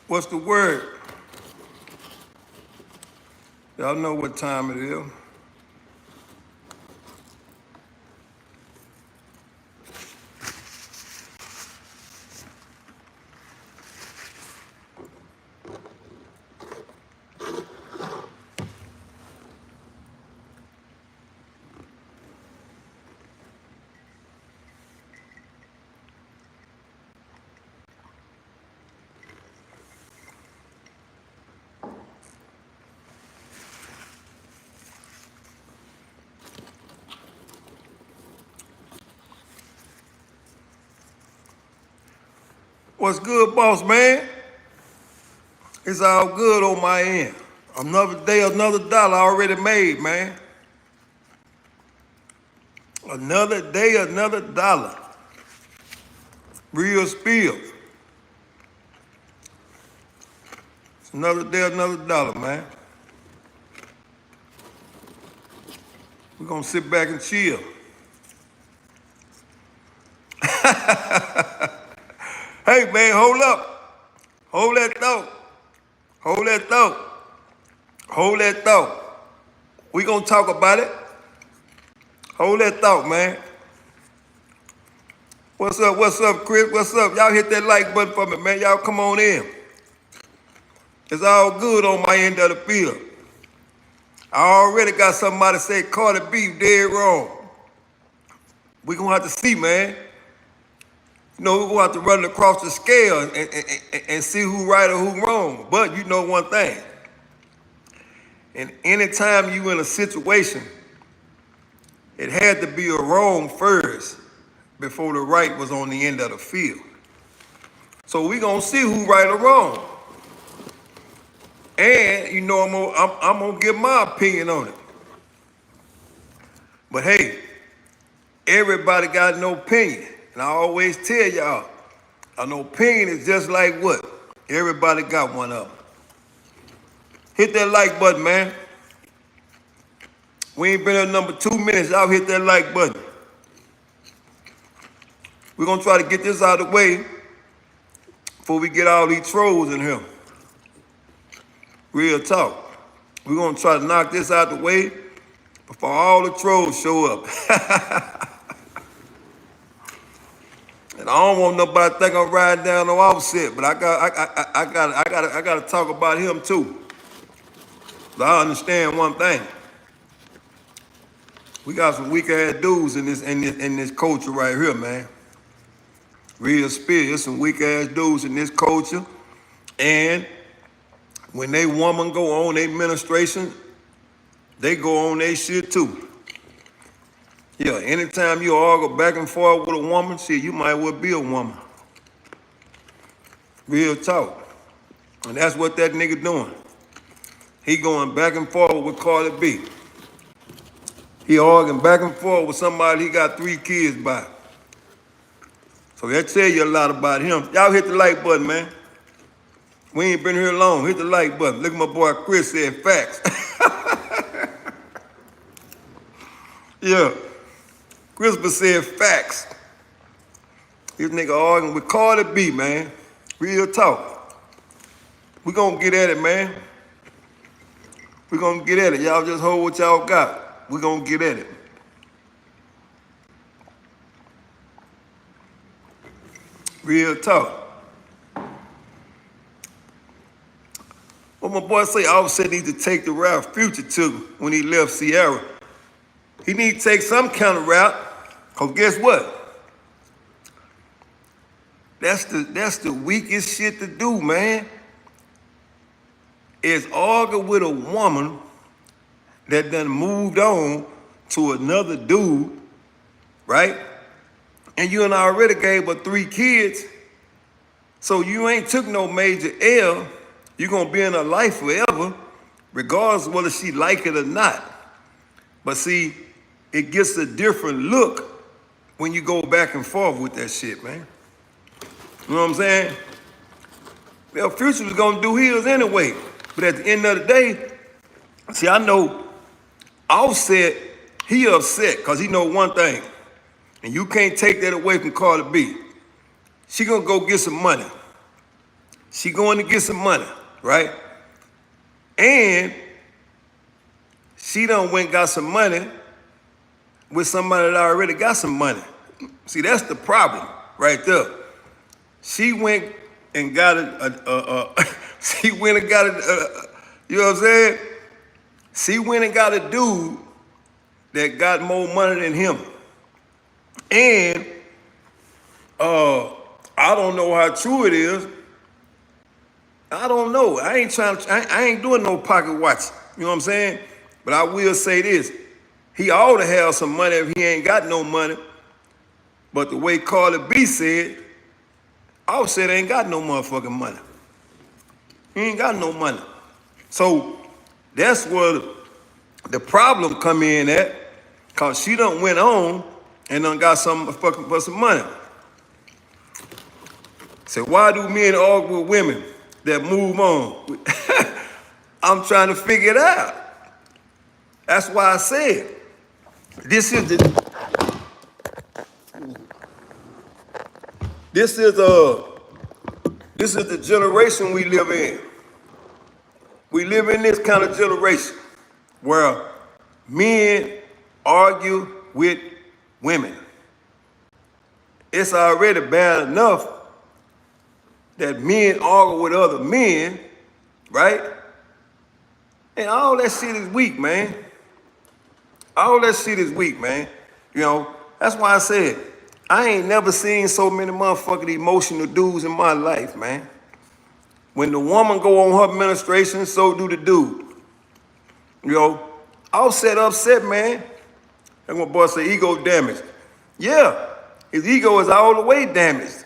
What's the word? Y'all know what time it is. What's good, boss man? It's all good on my end. Another day, another dollar already made, man. Another day, another dollar. Real spill. It's another day, another dollar, man. We're gonna sit back and chill. Hey, man, hold up. Hold that thought. Hold that thought. Hold that thought. We gonna talk about it. Hold that thought, man. What's up, Chris? What's up? Y'all hit that like button for me, man. Y'all come on in. It's all good on my end of the field. I already got somebody say Cardi B dead wrong. We gonna have to see, man. You know, we're gonna have to run across the scale and see who right or who wrong. But you know one thing. And anytime you in a situation, it had to be a wrong first before the right was on the end of the field. So we gonna see who right or wrong. And you know I'm gonna give my opinion on it. But hey, everybody got an opinion. And I always tell y'all, an opinion is just like what? Everybody got one of them. Hit that like button, man. We ain't been here number 2 minutes. Y'all hit that like button. We're gonna try to get this out of the way before we get all these trolls in here. Real talk. We're gonna try to knock this out the way before all the trolls show up. And I don't want nobody to think I'm riding down no Offset, but I gotta talk about him too. But I understand one thing. We got some weak ass dudes in this culture right here, man. Real spirit. There's some weak ass dudes in this culture, and when they woman go on their ministration, they go on their shit too. Yeah, anytime you argue back and forth with a woman, shit, you might well be a woman. Real talk. And that's what that nigga doing. He going back and forth with Cardi B. He arguing back and forth with somebody he got 3 kids by. So that tell you a lot about him. Y'all hit the like button, man. We ain't been here long. Hit the like button. Look at my boy Chris said facts. Yeah. Christopher said facts. This nigga arguing with Cardi B, man. Real talk. We gonna get at it, man. We gonna get at it. Y'all just hold what y'all got. We gonna get at it. Real talk. What my boy say, Offset need to take the route Future took when he left Sierra. He need to take some kind of route, cause guess what? That's the weakest shit to do, man. Is argue with a woman that done moved on to another dude, right? And you done already gave her 3 kids, so you ain't took no major L. You gonna be in her life forever, regardless of whether she like it or not. But see, it gets a different look when you go back and forth with that shit, man. You know what I'm saying? Well, Future was gonna do his anyway. But at the end of the day, see, I know Offset, he upset because he know one thing. And you can't take that away from Cardi B. She gonna go get some money. She going to get some money, right? And she done went and got some money with somebody that already got some money. See, that's the problem right there. She went and got she went and got you know what I'm saying? She went and got a dude that got more money than him. And I don't know how true it is. I don't know. I ain't doing no pocket watch. You know what I'm saying? But I will say this. He ought to have some money if he ain't got no money. But the way Cardi B said, Offset ain't got no motherfucking money. He ain't got no money. So that's where the problem come in at, cause she done went on and done got some fucking for some money. So why do men argue with women that move on? I'm trying to figure it out. That's why I said this is the generation we live in. We live in this kind of generation where men argue with women. It's already bad enough that men argue with other men, right? And all that shit is weak, man. All that shit is weak, man. You know, that's why I said, I ain't never seen so many motherfucking emotional dudes in my life, man. When the woman go on her menstruation, so do the dude. You know, upset, man. That my boy say ego damaged. Yeah, his ego is all the way damaged.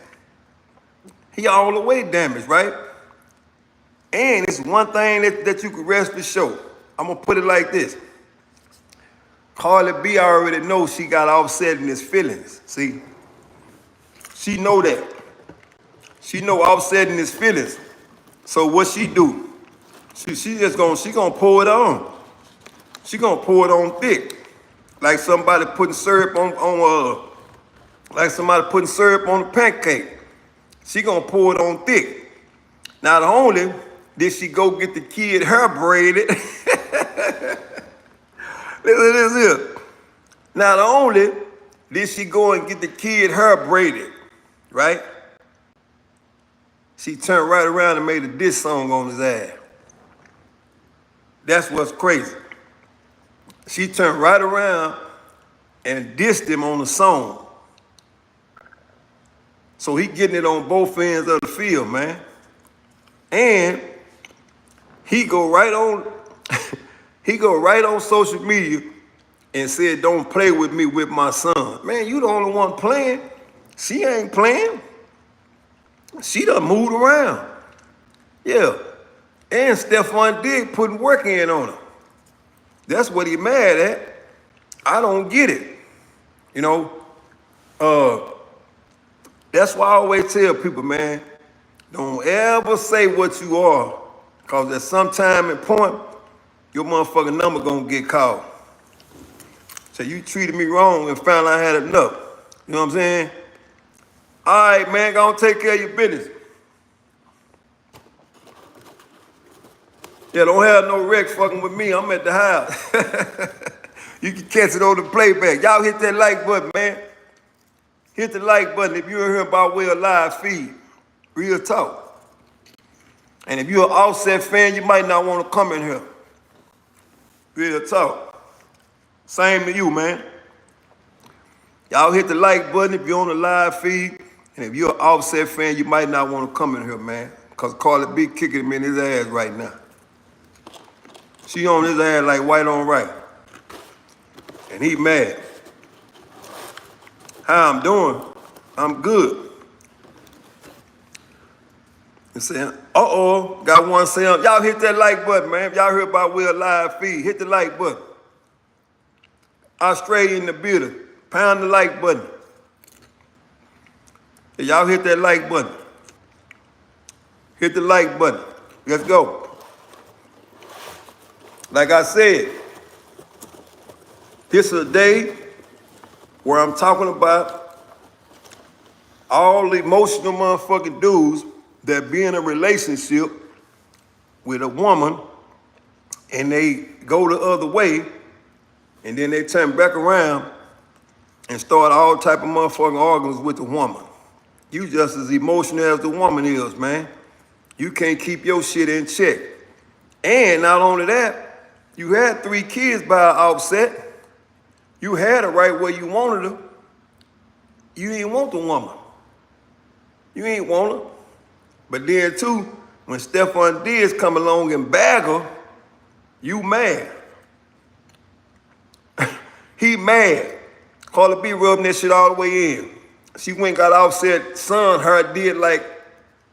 He all the way damaged, right? And it's one thing that you can rest assured. I'm gonna put it like this. Cardi B already knows she got Offset in his feelings. See, she know that. She know Offset in his feelings. So what she do? She gonna pour it on. She gonna pour it on thick, like somebody putting syrup on like somebody putting syrup on a pancake. She gonna pour it on thick. Not only did she go get the kid hair braided. Listen to this here. Not only did she go and get the kid hair braided, right? She turned right around and made a diss song on his ass. That's what's crazy. She turned right around and dissed him on the song. So he getting it on both ends of the field, man. And he go right on social media and said, don't play with me with my son. Man, you the only one playing. She ain't playing. She done moved around. Yeah. And Stefon Diggs putting work in on her. That's what he mad at. I don't get it. You know, that's why I always tell people, man, don't ever say what you are, because at some time and point, your motherfucking number gonna get called. So you treated me wrong and found I had enough. You know what I'm saying? All right, man, go on take care of your business. Yeah, don't have no wreck fucking with me. I'm at the house. You can catch it on the playback. Y'all hit that like button, man. Hit the like button if you're here by way of live feed. Real talk. And if you're an Offset fan, you might not want to come in here. Real talk. Same to you, man. Y'all hit the like button if you're on the live feed. And if you're an Offset fan, you might not want to come in here, man. Because Cardi B kicking him in his ass right now. She on his ass like white on right. And he mad. How I'm doing? I'm good. And saying, got one saying, y'all hit that like button, man. If y'all heard about Will live feed, hit the like button. Australia in the building, pound the like button. If y'all hit that like button. Hit the like button. Let's go. Like I said, this is a day where I'm talking about all the emotional motherfucking dudes that be in a relationship with a woman and they go the other way and then they turn back around and start all type of motherfucking arguments with the woman. You just as emotional as the woman is, man. You can't keep your shit in check. And not only that, you had 3 kids by Offset. You had her right where you wanted her. You didn't want the woman. You ain't want her. But then too, when Stefon Diggs come along and bag her, you mad. He mad. Cardi B rubbing that shit all the way in. She went got Offset son, her did like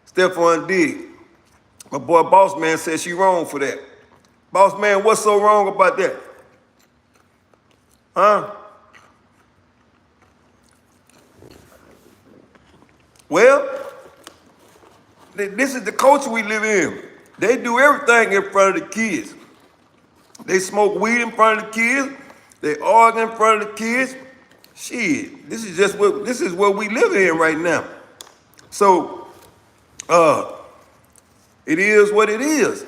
Stefon Diggs. My boy Boss Man said she wrong for that. Boss Man, what's so wrong about that? Huh? Well, this is the culture we live in. They do everything in front of the kids. They smoke weed in front of the kids. They argue in front of the kids. Shit, this is what we live in right now. So, it is what it is.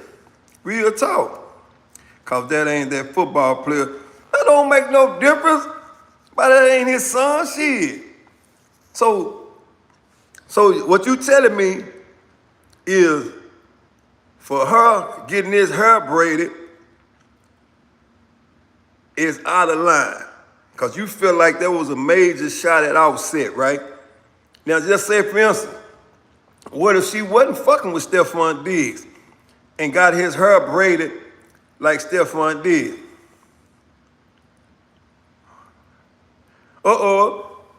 Real talk. Cause that ain't that football player. That don't make no difference. But that ain't his son, shit. So what you telling me is for her getting his hair braided is out of line. Because you feel like there was a major shot at Offset, right? Now, just say, for instance, what if she wasn't fucking with Stefon Diggs and got his hair braided like Stefon Diggs?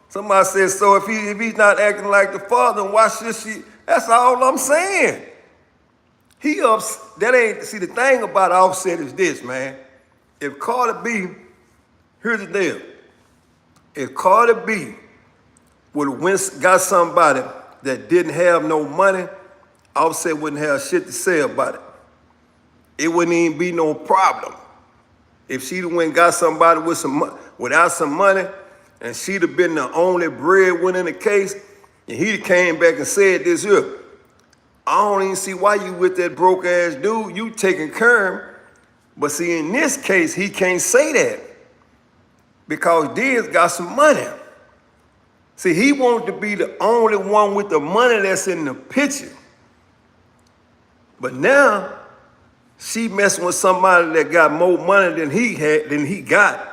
Somebody said, so if he's not acting like the father, why should she? That's all I'm saying. That ain't, see, the thing about Offset is this, man. If Cardi B, here's the deal. If Cardi B would have got somebody that didn't have no money, Offset wouldn't have shit to say about it. It wouldn't even be no problem. If she'd have went and got somebody with without some money, and she'd have been the only breadwinner in the case, and he came back and said this here, I don't even see why you with that broke ass dude. You taking care of him. But see, in this case, he can't say that because Diggs got some money. See, he wanted to be the only one with the money that's in the picture. But now, she messing with somebody that got more money than he got.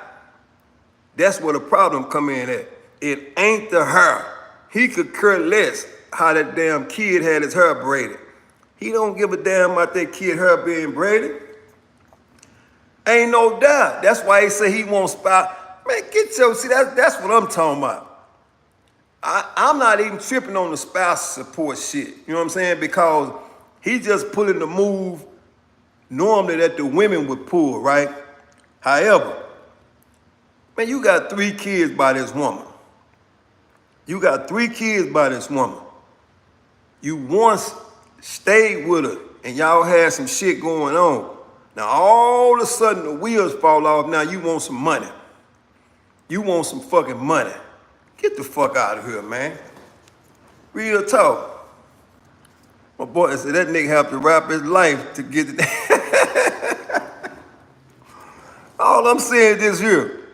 That's where the problem come in at. It ain't the hair. He could care less how that damn kid had his hair braided. He don't give a damn about that kid hair being braided. Ain't no doubt. That's why he say he won't spouse. Man, see, that's what I'm talking about. I'm not even tripping on the spouse support shit. You know what I'm saying? Because he just pulling the move normally that the women would pull, right? However, man, you got 3 kids by this woman. You got 3 kids by this woman. You once stayed with her and y'all had some shit going on. Now all of a sudden the wheels fall off. Now you want some money. You want some fucking money. Get the fuck out of here, man. Real talk. My boy said that nigga have to rap his life to get it. All I'm saying is this here.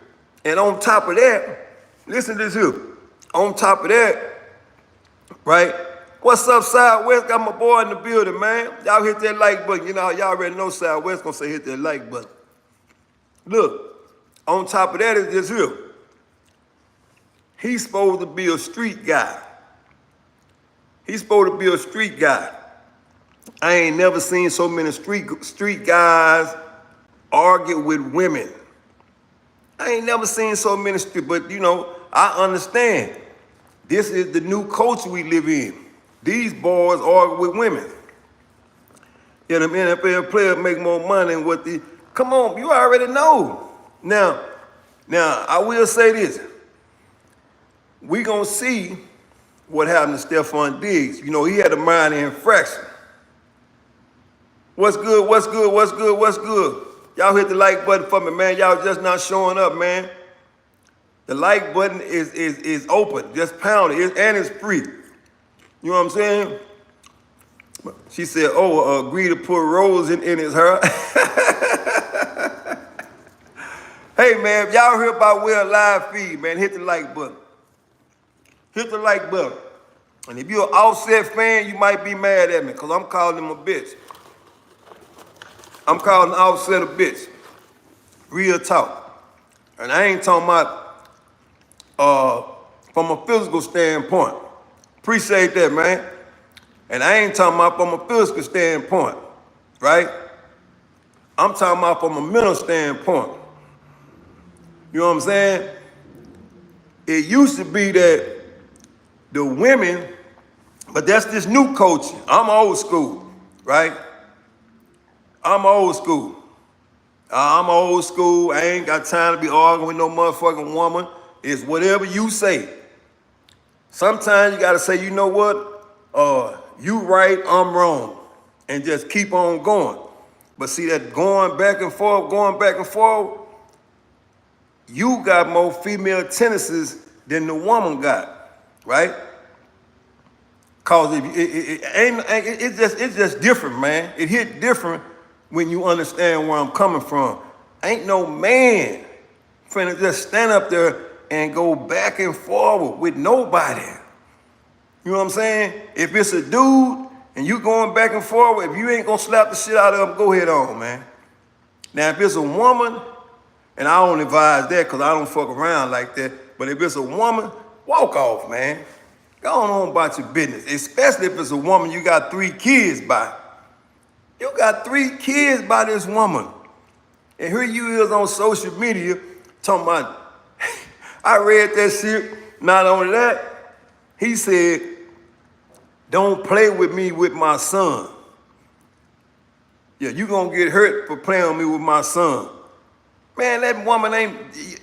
And on top of that, listen to this here. On top of that, right? What's up, Southwest? Got my boy in the building, man. Y'all hit that like button. You know, y'all already know Southwest gonna say hit that like button. Look, on top of that is this here. He's supposed to be a street guy. He's supposed to be a street guy. I ain't never seen so many street guys argue with women. I ain't never seen so many but you know, I understand. This is the new culture we live in. These boys argue with women. Yeah, them NFL players make more money than what come on, you already know. Now, I will say this. We gonna see what happened to Stefon Diggs. You know, he had a minor infraction. What's good? Y'all hit the like button for me, man. Y'all just not showing up, man. The like button is open. Just pound it, and it's free. You know what I'm saying? She said, oh, agree to put rose in his hair. Hey, man, if y'all heard about Will live feed, man, hit the like button. Hit the like button. And if you're an Offset fan, you might be mad at me because I'm calling him a bitch. I'm calling Offset a bitch. Real talk. And I ain't talking about from a physical standpoint. Appreciate that, man. And I ain't talking about from a physical standpoint, right? I'm talking about from a mental standpoint. You know what I'm saying? It used to be that the women, but that's this new coaching. I'm old school, right? I'm old school. I'm old school. I ain't got time to be arguing with no motherfucking woman. It's whatever you say. Sometimes you gotta say, you know what? You right, I'm wrong. And just keep on going. But see that going back and forth, you got more female tendencies than the woman got, right? Cause it's just different, man. It hit different when you understand where I'm coming from. Ain't no man finna just stand up there and go back and forward with nobody. You know what I'm saying? If it's a dude and you going back and forward, if you ain't gonna slap the shit out of him, go ahead on, man. Now, if it's a woman, and I don't advise that because I don't fuck around like that, but if it's a woman, walk off, man. Go on about your business, especially if it's a woman you got 3 kids by. You got 3 kids by this woman. And here you is on social media talking about, I read that shit. Not only that, he said, don't play with me with my son. Yeah, you gonna get hurt for playing with me with my son. Man, that woman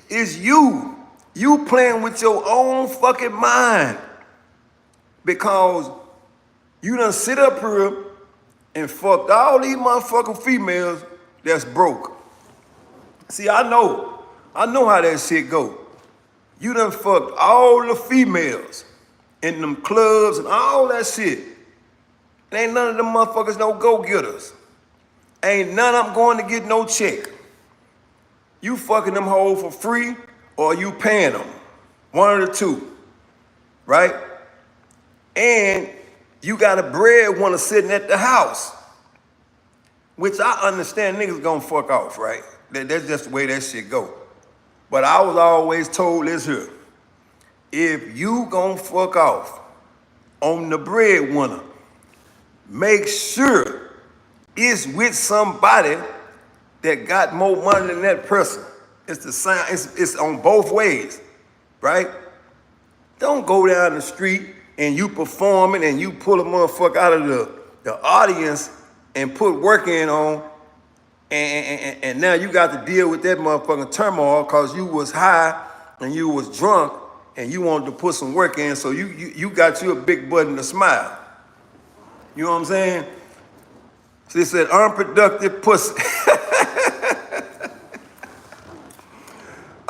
it's you. You playing with your own fucking mind. Because you done sit up here and fucked all these motherfucking females that's broke. See, I know how that shit go. You done fucked all the females in them clubs and all that shit. And ain't none of them motherfuckers no go-getters. Ain't none of them going to get no check. You fucking them hoes for free or you paying them. One of the two, right? And you got a breadwinner sitting at the house, which I understand niggas gonna fuck off, right? That's just the way that shit go. But I was always told this here. If you gonna fuck off on the breadwinner, make sure it's with somebody that got more money than that person. It's the same, it's on both ways, right? Don't go down the street and you performing and you pull a motherfucker out of the audience and put work in on, and now you got to deal with that motherfucking turmoil because you was high and you was drunk and you wanted to put some work in, so you got you a big button to smile. You know what I'm saying? So they said unproductive pussy.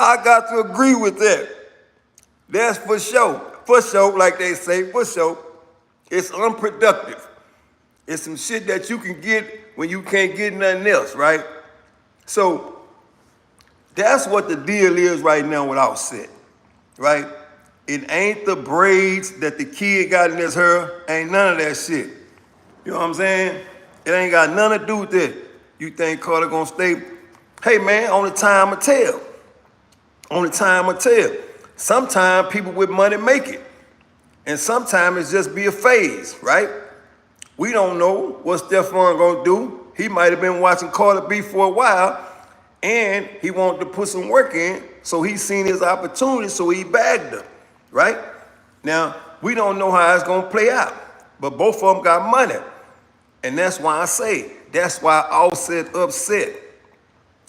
I got to agree with that. That's for sure. For sure, like they say, for sure. It's unproductive. It's some shit that you can get when you can't get nothing else, right? So that's what the deal is right now with Offset, right? It ain't the braids that the kid got in his hair. Ain't none of that shit. You know what I'm saying? It ain't got nothing to do with that. You think Carter gonna stay? Hey man, only time will tell. Only time will tell. Sometimes people with money make it. And sometimes it's just be a phase, right? We don't know what Stefon gonna do. He might have been watching Cardi B for a while and he wanted to put some work in, so he seen his opportunity, so he bagged her, right? Now, we don't know how it's gonna play out, but both of them got money. And that's why I say, that's why Offset upset.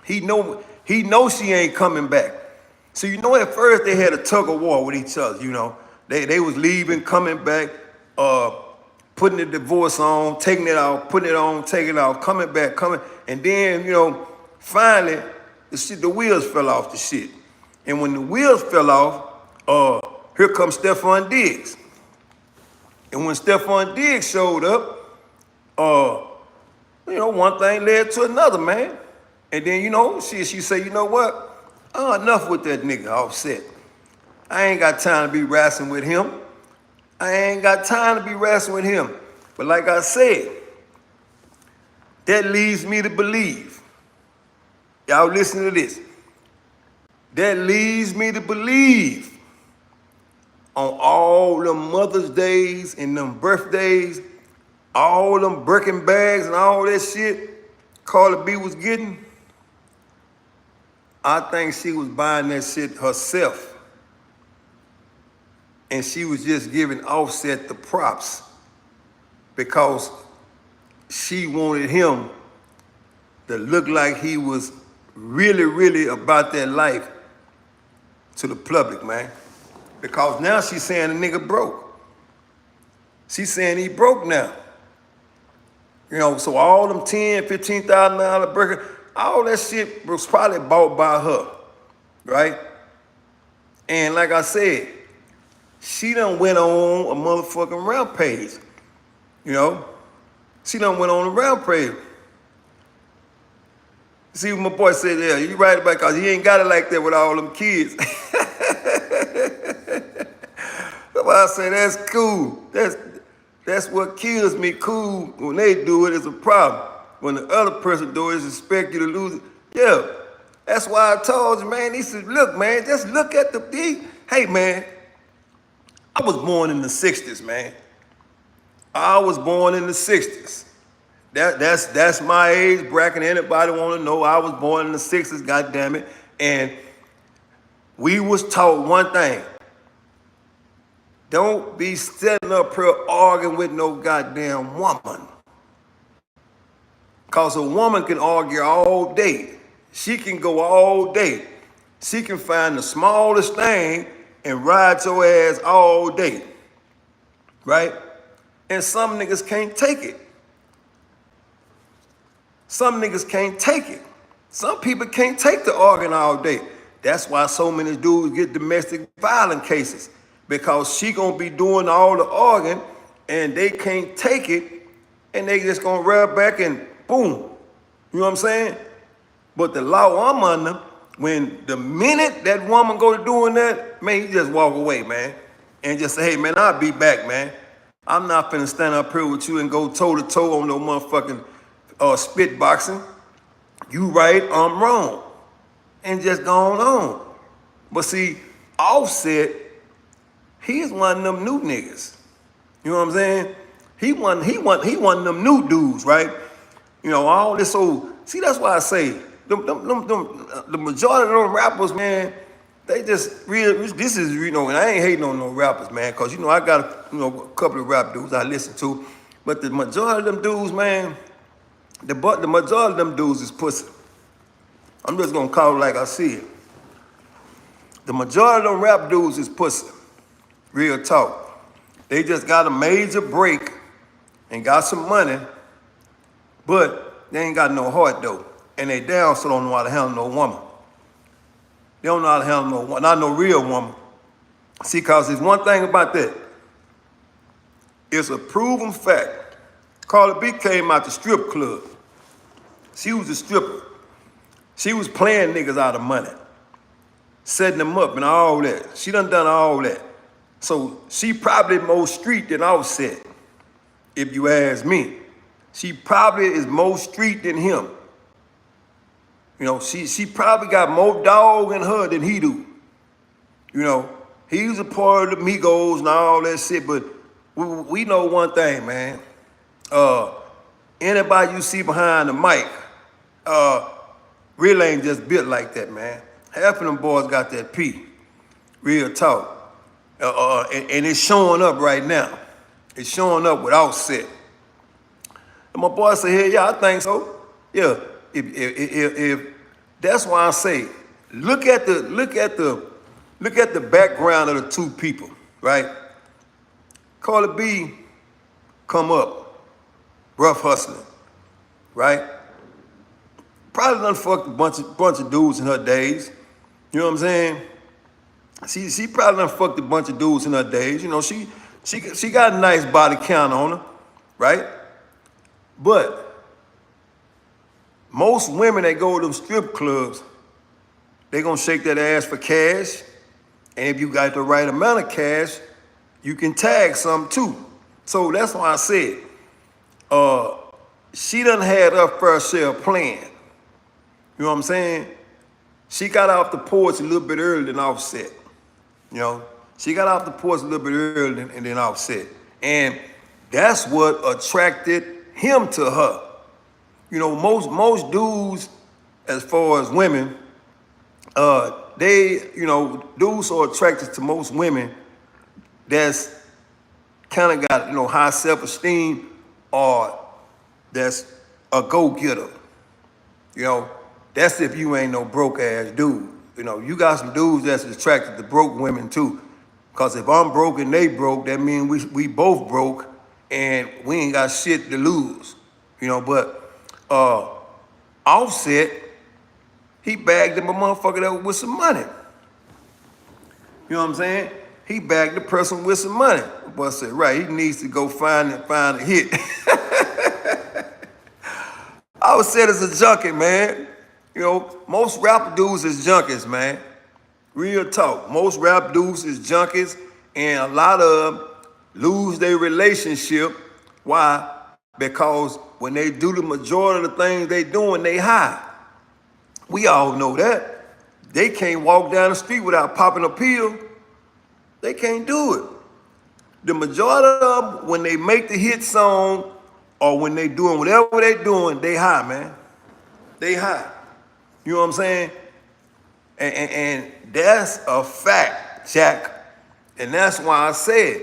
He know she ain't coming back. So you know, at first they had a tug of war with each other, you know. They was leaving, coming back, putting the divorce on, taking it off, putting it on, taking it off, coming back, coming. And then, you know, finally, the wheels fell off the shit. And when the wheels fell off, here comes Stefon Diggs. And when Stefon Diggs showed up, Uh, one thing led to another, man. And then, she say, you know what? Enough with that nigga Offset. I ain't got time to be wrestling with him. But like I said, that leads me to believe. Y'all listen to this. That leads me to believe on all them Mother's Days and them birthdays, all them Birkin bags and all that shit Cardi B was getting, I think she was buying that shit herself. And she was just giving Offset the props because she wanted him to look like he was really, really about that life to the public, man. Because now she's saying the nigga broke. She's saying he broke now. So all them $10,000, $15,000 burger, all that shit was probably bought by her, right? And like I said, she done went on a motherfucking rampage, She done went on a rampage. See what my boy said there, you right about because he ain't got it like that with all them kids. I say that's cool. That's what kills me. Cool when they do it is a problem. When the other person do it, is expect you to lose it. Yeah, that's why I told you, man. He said, look, man, just look at the. Hey, man, I was born in the '60s, man. I was born in the '60s. That's my age bracket. Anybody want to know? I was born in the '60s, goddamn it. And we was taught one thing. Don't be standing up here arguing with no goddamn woman. Because a woman can argue all day. She can go all day. She can find the smallest thing and ride your ass all day. Right? And some niggas can't take it. Some niggas can't take it. Some people can't take the arguing all day. That's why so many dudes get domestic violence cases. Because she gonna be doing all the arguing and they can't take it and they just gonna rub back and boom. You know what I'm saying? But the law I'm under, when the minute that woman go to doing that, man, you just walk away, man. And just say, hey, man, I'll be back, man. I'm not finna stand up here with you and go toe-to-toe on no motherfucking spit boxing. You right, I'm wrong. And just going on. But see, Offset, he is one of them new niggas. You know what I'm saying? He one of them new dudes, right? All this old. See, that's why I say the majority of them rappers, man, they just real. This is and I ain't hating on no rappers, man, cause I got a couple of rap dudes I listen to, but the majority of them dudes, man, the majority of them dudes is pussy. I'm just gonna call it like I see it. The majority of them rap dudes is pussy. Real talk. They just got a major break and got some money, but they ain't got no heart though. And they damn so don't know how to handle no woman. They don't know how to handle no woman, not no real woman. See, cause there's one thing about that. It's a proven fact. Cardi B came out the strip club. She was a stripper. She was playing niggas out of money, setting them up and all that. She done all that. So she probably more street than Offset, if you ask me. She probably is more street than him. She probably got more dog in her than he do. He's a part of the Migos and all that shit, but we know one thing, man. Anybody you see behind the mic, really ain't just built like that, man. Half of them boys got that P. Real talk. And it's showing up right now. It's showing up with Offset. And my boy said, "Hey, yeah, I think so. Yeah, if that's why I say, look at the background of the two people, right? Cardi B come up, rough hustling, right? Probably done fucked a bunch of dudes in her days. You know what I'm saying? She probably done fucked a bunch of dudes in her days. She got a nice body count on her, right? But most women that go to them strip clubs, they gonna shake that ass for cash. And if you got the right amount of cash, you can tag some too. So that's why I said, she done had her first share playing. You know what I'm saying? She got off the porch a little bit earlier than Offset. You know, she got off the porch a little bit earlier than Offset. And that's what attracted him to her. You know, most dudes, as far as women, dudes are attracted to most women that's kind of got, high self-esteem or that's a go-getter. You know, that's if you ain't no broke-ass dude. You know, you got some dudes that's attracted to broke women too. Because if I'm broke and they broke, that means we both broke and we ain't got shit to lose. You know, but Offset, he bagged him a motherfucker that was with some money. You know what I'm saying? He bagged the person with some money. The boy said, right, he needs to go find a hit. Offset is a junkie, man. You know, most rap dudes is junkies, man. Real talk. Most rap dudes is junkies, and a lot of them lose their relationship. Why? Because when they do the majority of the things they doing, they high. We all know that. They can't walk down the street without popping a pill. They can't do it. The majority of them, when they make the hit song or when they doing whatever they doing, they high, man. They high. You know what I'm saying? And that's a fact, Jack. And that's why I said,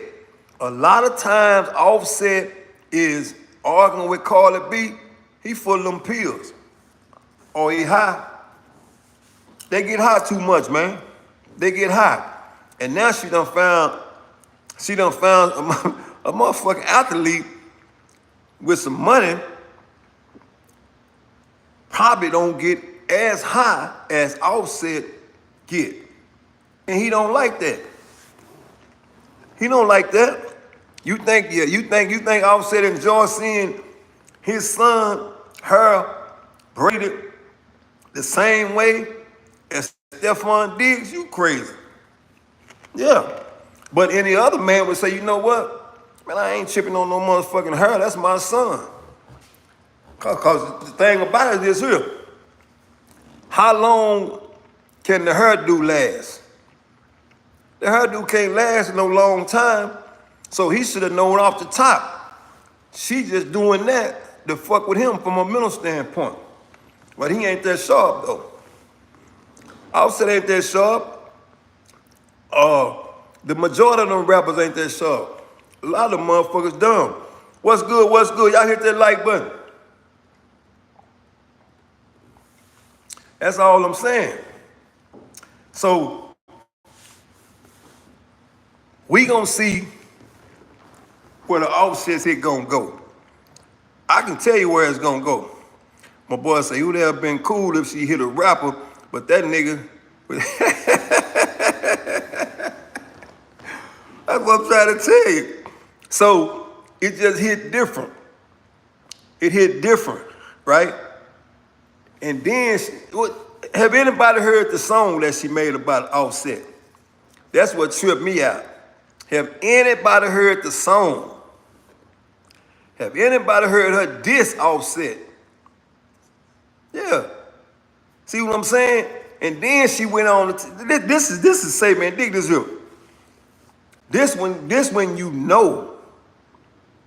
a lot of times Offset is arguing with Cardi B, he full of them pills. Or he high. They get high too much, man. They get high. And now she done found a motherfucking athlete with some money, probably don't get as high as Offset get. And he don't like that. He don't like that. You think Offset enjoys seeing his son, her, braided the same way as Stefon Diggs? You crazy. Yeah. But any other man would say, you know what? Man, I ain't tripping on no motherfucking her. That's my son. Because the thing about it is here. How long can the hairdo last? The hairdo can't last no long time. So he should have known off the top. She just doing that to fuck with him from a mental standpoint. But he ain't that sharp though. Offset ain't that sharp. The majority of them rappers ain't that sharp. A lot of them motherfuckers dumb. What's good? What's good? Y'all hit that like button. That's all I'm saying. So we gonna see where the Offset's hit gonna go. I can tell you where it's gonna go. My boy say, it would have been cool if she hit a rapper, but that nigga, that's what I'm trying to tell you. So it just hit different. It hit different, right? And then, have anybody heard the song that she made about Offset? That's what tripped me out. Have anybody heard the song? Have anybody heard her diss Offset? Yeah. See what I'm saying? And then she went on to, this is say, man, dig this here. This when you know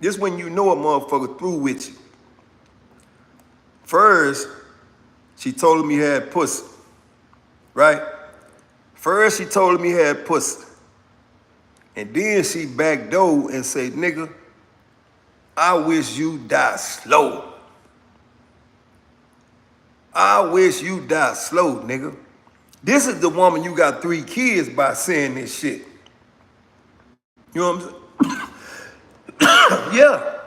a motherfucker through with you. First, she told him he had pussy, right? First, she told him he had pussy. And then she backdoored and said, nigga, I wish you die slow. I wish you die slow, nigga. This is the woman you got 3 kids by saying this shit. You know what I'm saying? Yeah.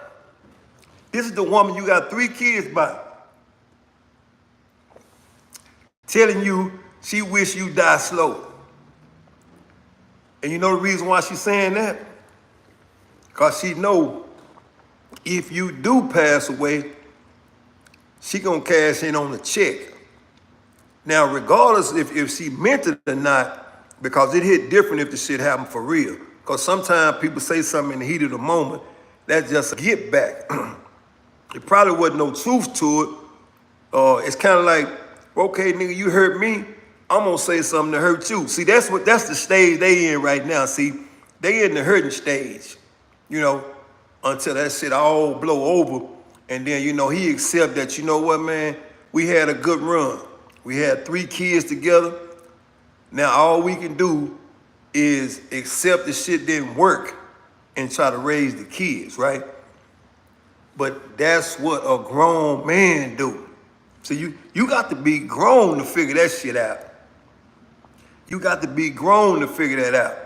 This is the woman you got 3 kids by. Telling you she wish you die slow. And you know the reason why she's saying that? Because she know if you do pass away, she gonna cash in on the check. Now, regardless if she meant it or not, because it hit different if the shit happened for real. Because sometimes people say something in the heat of the moment, that's just a get back. It probably wasn't no truth to it. It's kind of like, okay, nigga, you hurt me, I'm gonna say something to hurt you. See, that's the stage they in right now. See, they in the hurting stage, until that shit all blow over. And then, he accept that, you know what, man, we had a good run. We had 3 kids together. Now all we can do is accept the shit didn't work and try to raise the kids, right? But that's what a grown man do. So you got to be grown to figure that shit out. You got to be grown to figure that out.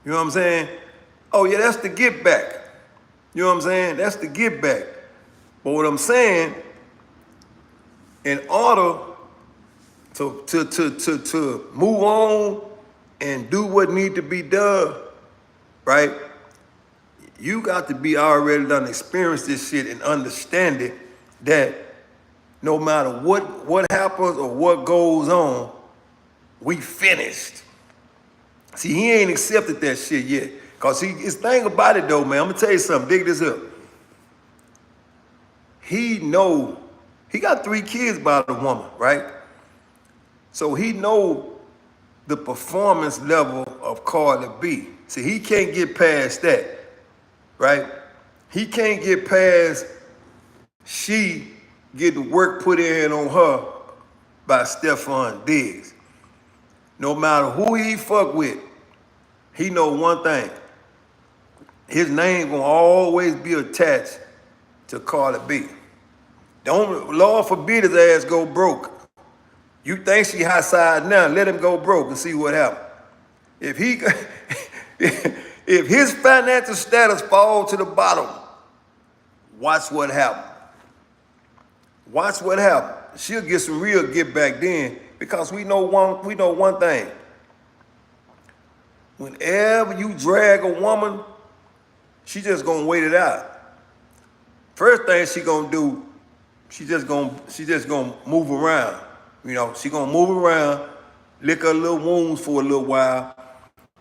You know what I'm saying? Oh yeah, that's the get back. You know what I'm saying? That's the get back. But what I'm saying, in order to move on and do what need to be done, right? You got to be already done experience this shit and understand it, that no matter what happens or what goes on, we finished. See, he ain't accepted that shit yet. Cause his thing about it though, man, I'm gonna tell you something, dig this up. He got 3 kids by the woman, right? So he know the performance level of Cardi B. See, he can't get past that, right? He can't get past she getting work put in on her by Stefon Diggs. No matter who he fuck with, he know one thing. His name gonna always be attached to Cardi B. Don't, Lord forbid his ass go broke. You think she hot side now, let him go broke and see what happens. If his financial status fall to the bottom, watch what happens. Watch what happens. She'll get some real get back then, because we know one thing. Whenever you drag a woman, she just gonna wait it out. First thing she gonna do, she just gonna move around. She gonna move around, lick her little wounds for a little while,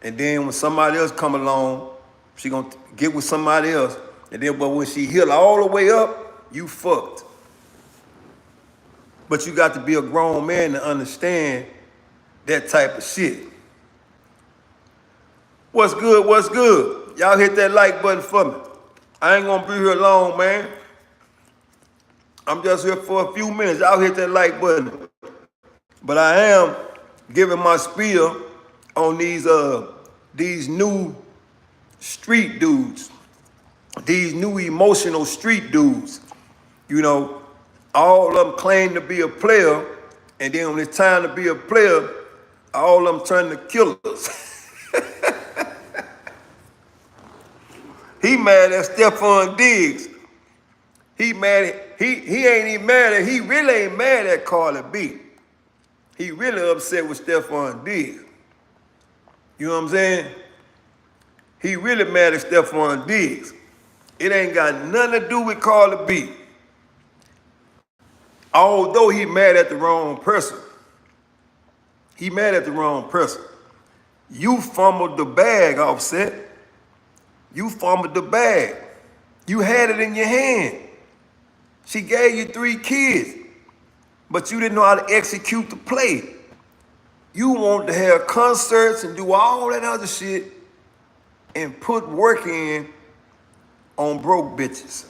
and then when somebody else come along, she gonna get with somebody else, and then but when she heal all the way up, you fucked. But you got to be a grown man to understand that type of shit. What's good? What's good? Y'all hit that like button for me. I ain't gonna be here long, man. I'm just here for a few minutes. Y'all hit that like button. But I am giving my spiel on these new street dudes, these new emotional street dudes. All of them claim to be a player, and then when it's time to be a player, all of them turn to killers. He mad at Stefon Diggs. He ain't even mad at, he really ain't mad at Cardi B. He really upset with Stefon Diggs. You know what I'm saying? He really mad at Stefon Diggs. It ain't got nothing to do with Cardi B. Although he mad at the wrong person. He mad at the wrong person. You fumbled the bag, Offset. You fumbled the bag. You had it in your hand. She gave you 3 kids, but you didn't know how to execute the play. You wanted to have concerts and do all that other shit and put work in on broke bitches.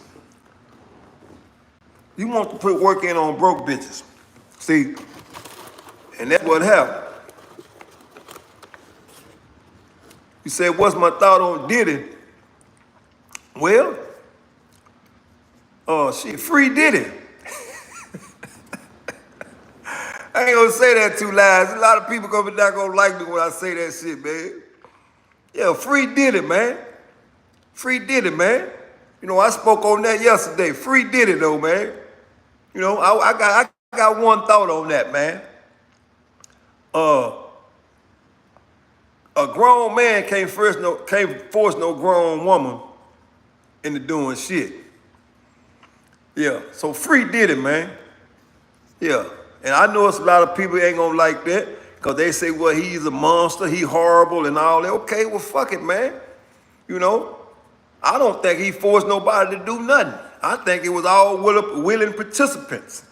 You want to put work in on broke bitches. See, and that's what happened. You said, what's my thought on Diddy? Well, free Diddy. I ain't gonna say that too loud. A lot of people not gonna like me when I say that shit, man. Yeah, free Diddy, man. Free Diddy, man. I spoke on that yesterday. Free Diddy, though, man. I got one thought on that, man. A grown man can't force no grown woman into doing shit. Yeah, so free Diddy, man. Yeah, and I know it's a lot of people ain't gonna like that because they say, well, he's a monster, he horrible and all that. Okay, well, fuck it, man. You know, I don't think he forced nobody to do nothing. I think it was all willing participants.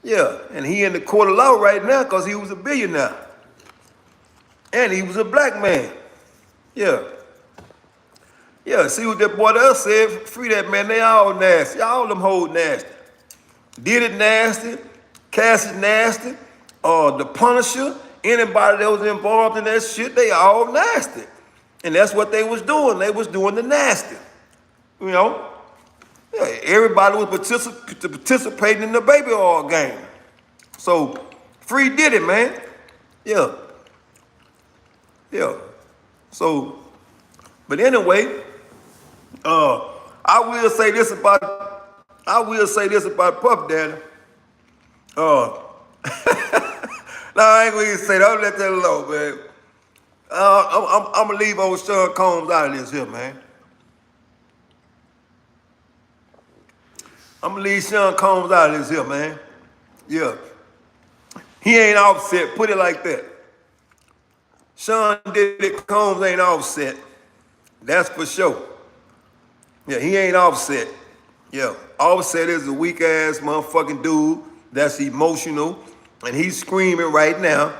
Yeah, and he in the court of law right now because he was a billionaire. And he was a black man. Yeah. Yeah, see what that boy else said? Free that man, they all nasty. All them hoes nasty. Did it nasty, Cassie nasty, the Punisher, anybody that was involved in that shit, they all nasty. And that's what they was doing. They was doing the nasty. You know? Yeah, everybody was participating in the baby oil game. So, free did it, man. Yeah. Yeah. So, but anyway, I will say this about Puff Daddy. No, I ain't gonna even say that. I'll let that alone, man. I'm gonna leave old Sean Combs out of this here, man. I'm gonna leave Sean Combs out of this here, man. Yeah. He ain't Offset, put it like that. Sean Diddy Combs ain't Offset. That's for sure. Yeah, he ain't Offset. Yeah, Offset is a weak ass motherfucking dude that's emotional, and he's screaming right now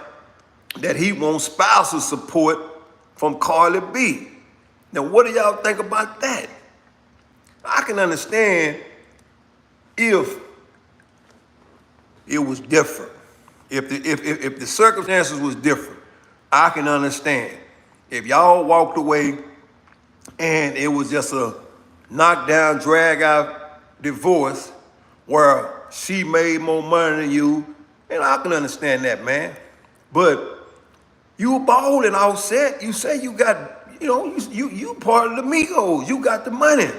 that he wants spousal support from Cardi B. Now, what do y'all think about that? I can understand if it was different. If the circumstances was different, I can understand. If y'all walked away and it was just a knockdown, drag out divorce where she made more money than you, and I can understand that, man. But you bald and Offset. You say you got, you part of the Migos. You got the money. You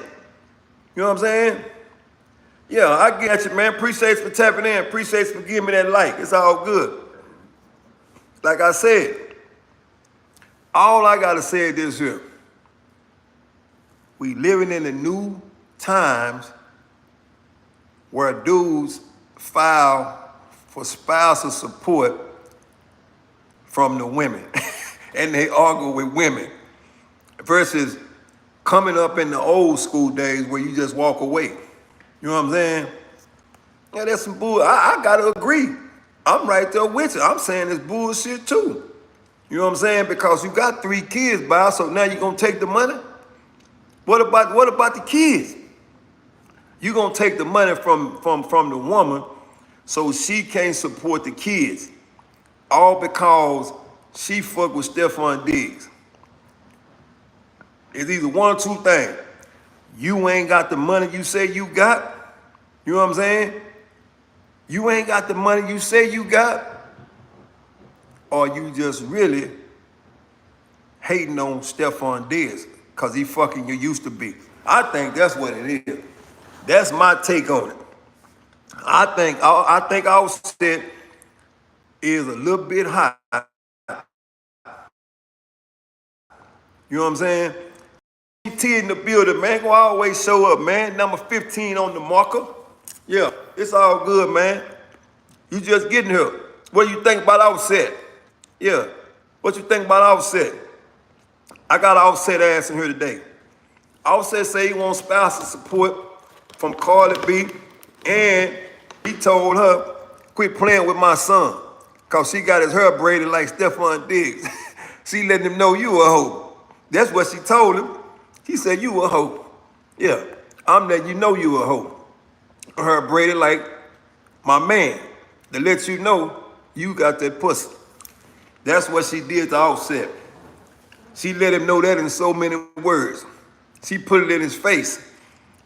know what I'm saying? Yeah, I get you, man. Appreciate you for tapping in. Appreciate you for giving me that like. It's all good. Like I said, all I gotta say is this here. We living in the new times where dudes file for spousal support from the women and they argue with women versus coming up in the old school days where you just walk away. You know what I'm saying? Yeah, that's some bull. I gotta agree. I'm right there with you. I'm saying it's bullshit too. You know what I'm saying? Because you got 3 kids, by, so now you gonna take the money? What about the kids? You gonna take the money from the woman so she can't support the kids, all because she fucked with Stefon Diggs. It's either one or two things. You ain't got the money you say you got. You know what I'm saying? You ain't got the money you say you got, or you just really hating on Stefon Diggs because he fucking you used to be. I think that's what it is. That's my take on it. I think Offset is a little bit high. You know what I'm saying? T in the building, man. Gonna always show up, man. Number 15 on the marker. Yeah, it's all good, man. You just getting here. What do you think about Offset? Yeah. What you think about Offset? I got Offset ass in here today. Offset say he wants spousal support from Cardi B, and he told her, quit playing with my son, because she got his hair braided like Stefon Diggs. She letting him know you a hoe. That's what she told him. He said, you a hoe. Yeah, I'm letting you know you a hoe. Her braided like my man, to let you know you got that pussy. That's what she did to Offset. She let him know that in so many words. She put it in his face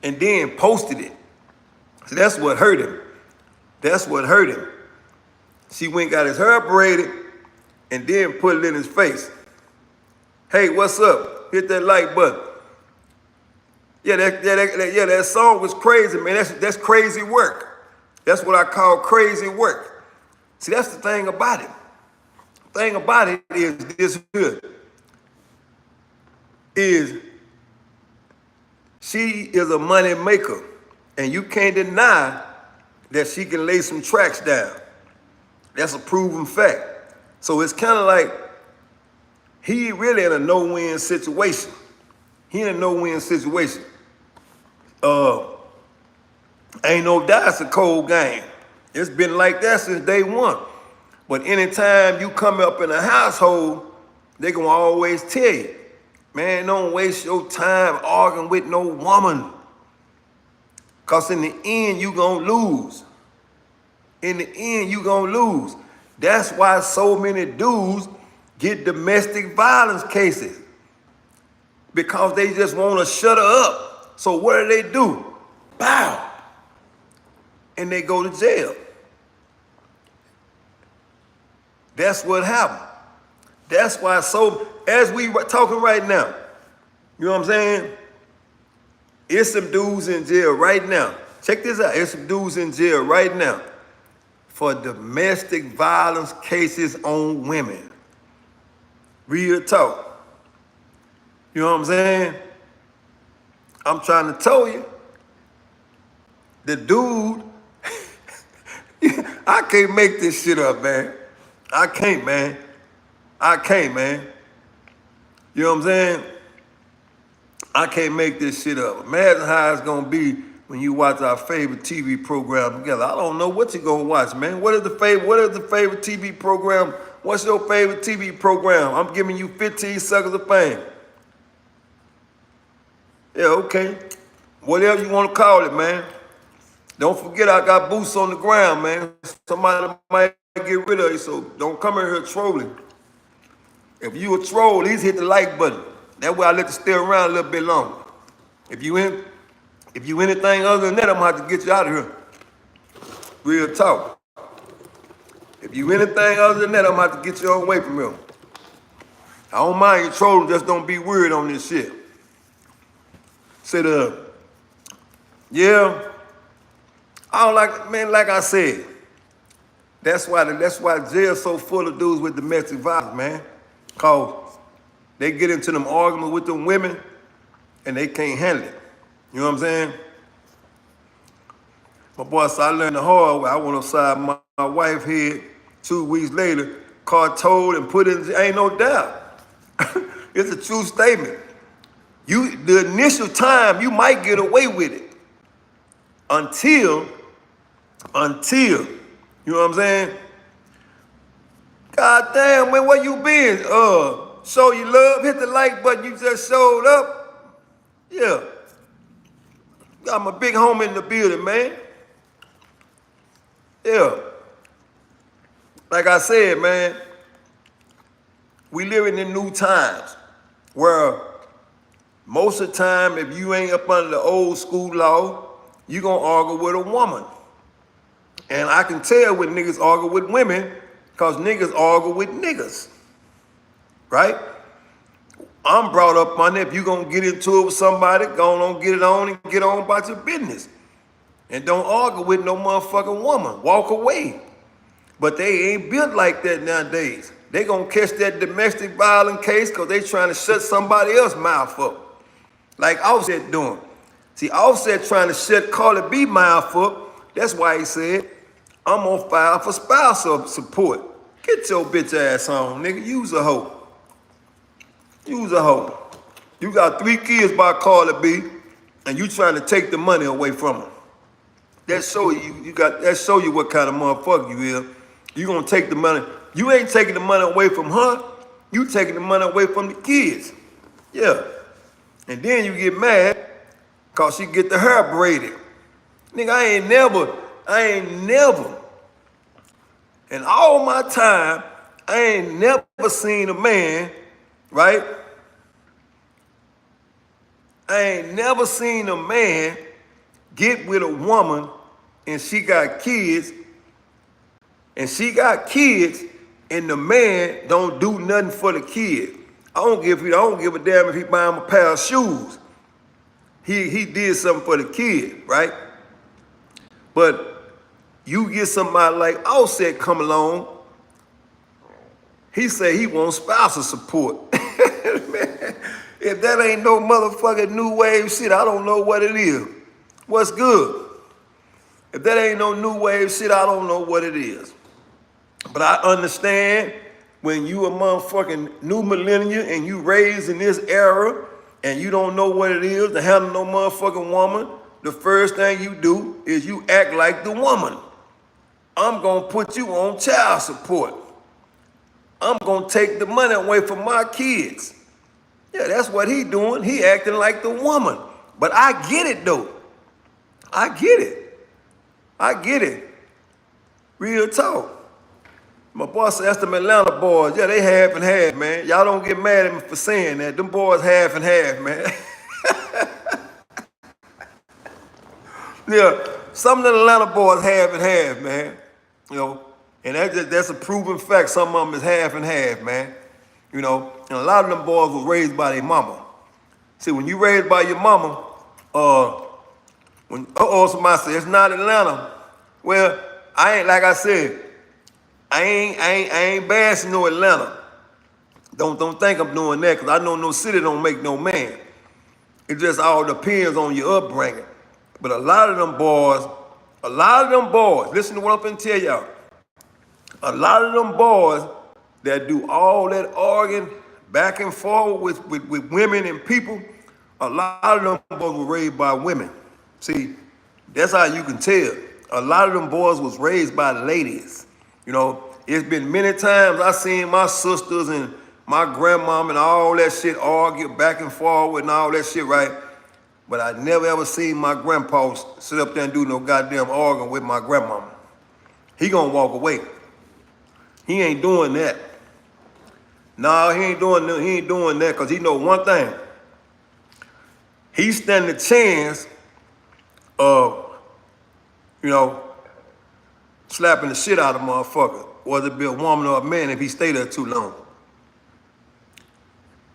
and then posted it. So that's what hurt him. That's what hurt him. She went and got his hair braided and then put it in his face. Hey, what's up? Hit that like button. Yeah, that song was crazy, man. That's crazy work. That's what I call crazy work. See, that's the thing about it. The thing about it is this here. Is she is a money maker, And you can't deny that she can lay some tracks down. That's a proven fact. So it's kind of like he really in a no-win situation. He in a no-win situation. Ain't no doubt it's a cold game. It's been like that since day one. But anytime you come up in a household, they gonna always tell you, man, don't waste your time arguing with no woman. Cause in the end, you gonna lose. In the end, you gonna lose. That's why so many dudes get domestic violence cases. Because they just wanna shut her up. So what do? Bow. And they go to jail. That's what happened. That's why as we talking right now, you know what I'm saying? It's some dudes in jail right now. Check this out. It's some dudes in jail right now for domestic violence cases on women. Real talk. You know what I'm saying? I'm trying to tell you, the dude, I can't make this shit up, man. I can't, man. You know what I'm saying? I can't make this shit up. Imagine how it's gonna be when you watch our favorite TV program together. I don't know what you're gonna watch, man. What is the favorite TV program? What's your favorite TV program? I'm giving you 15 seconds of fame. Yeah, okay. Whatever you want to call it, man. Don't forget I got boots on the ground, man. Somebody might get rid of you, so don't come in here trolling. If you a troll, at least hit the like button. That way I let you stay around a little bit longer. If you anything other than that, I'm gonna have to get you out of here. Real talk. If you anything other than that, I'm gonna have to get you away from here. I don't mind you trolling, just don't be weird on this shit. Said, yeah. I don't like, man, like I said, that's why jail's so full of dudes with domestic violence, man. Cause they get into them arguments with them women and they can't handle it. You know what I'm saying? My boy said, I learned the hard way. I went upside my wife's head 2 weeks later, car towed and put in, ain't no doubt. It's a true statement. The initial time, you might get away with it until, you know what I'm saying? God damn, man, where you been? Show you love, hit the like button, you just showed up. Yeah. Got my big homie in the building, man. Yeah. Like I said, man, we living in new times where most of the time, if you ain't up under the old school law, you gonna argue with a woman. And I can tell when niggas argue with women, because niggas argue with niggas, right? I'm brought up on it. If you gonna get into it with somebody, go on, get it on and get on about your business. And don't argue with no motherfucking woman. Walk away. But they ain't built like that nowadays. They gonna catch that domestic violence case because they trying to shut somebody else's mouth up. Like Offset doing. See, Offset trying to shut Cardi B mouth up. That's why he said, I'm gonna file for spousal support. Get your bitch ass on, nigga. Use a hoe. Use a hoe. You got 3 kids by Cardi B, and you trying to take the money away from her. That show you what kind of motherfucker you is. You gonna take the money. You ain't taking the money away from her. You taking the money away from the kids. Yeah. And then you get mad because she get the hair braided. Nigga, I ain't never, in all my time, I ain't never seen a man, right? I ain't never seen a man get with a woman and she got kids, and the man don't do nothing for the kid. I don't give a damn if he buy him a pair of shoes. He did something for the kid, right? But you get somebody like Offset come along, he say he wants spousal support. Man, if that ain't no motherfucking new wave shit, I don't know what it is. What's good? If that ain't no new wave shit, I don't know what it is. But I understand when you a motherfucking new millennial and you raised in this era and you don't know what it is to handle no motherfucking woman, the first thing you do is you act like the woman. I'm gonna put you on child support. I'm gonna take the money away from my kids. Yeah, that's what he doing. He acting like the woman. But I get it though. I get it. I get it. Real talk. My boss said that's them Atlanta boys. Yeah, they half and half, man. Y'all don't get mad at me for saying that. Them boys half and half, man. Yeah, some of the Atlanta boys half and half, man. You know, and that's a proven fact. Some of them is half and half, man. You know, and a lot of them boys was raised by their mama. See, when you raised by your mama, somebody say it's not Atlanta. Well, I ain't, like I said, I ain't bashing no Atlanta. Don't think I'm doing that, because I know no city don't make no man. It just all depends on your upbringing. But a lot of them boys, listen to what I'm finna tell y'all. A lot of them boys that do all that arguing back and forth with women and people, a lot of them boys were raised by women. See, that's how you can tell. A lot of them boys was raised by ladies. You know, it's been many times I seen my sisters and my grandmom and all that shit argue back and forth and all that shit, right? But I never ever seen my grandpa sit up there and do no goddamn arguing with my grandmama. He gonna walk away. He ain't doing that. No, he ain't doing that, because he know one thing. He stand a chance of, you know, slapping the shit out of a motherfucker, whether it be a woman or a man, if he stay there too long.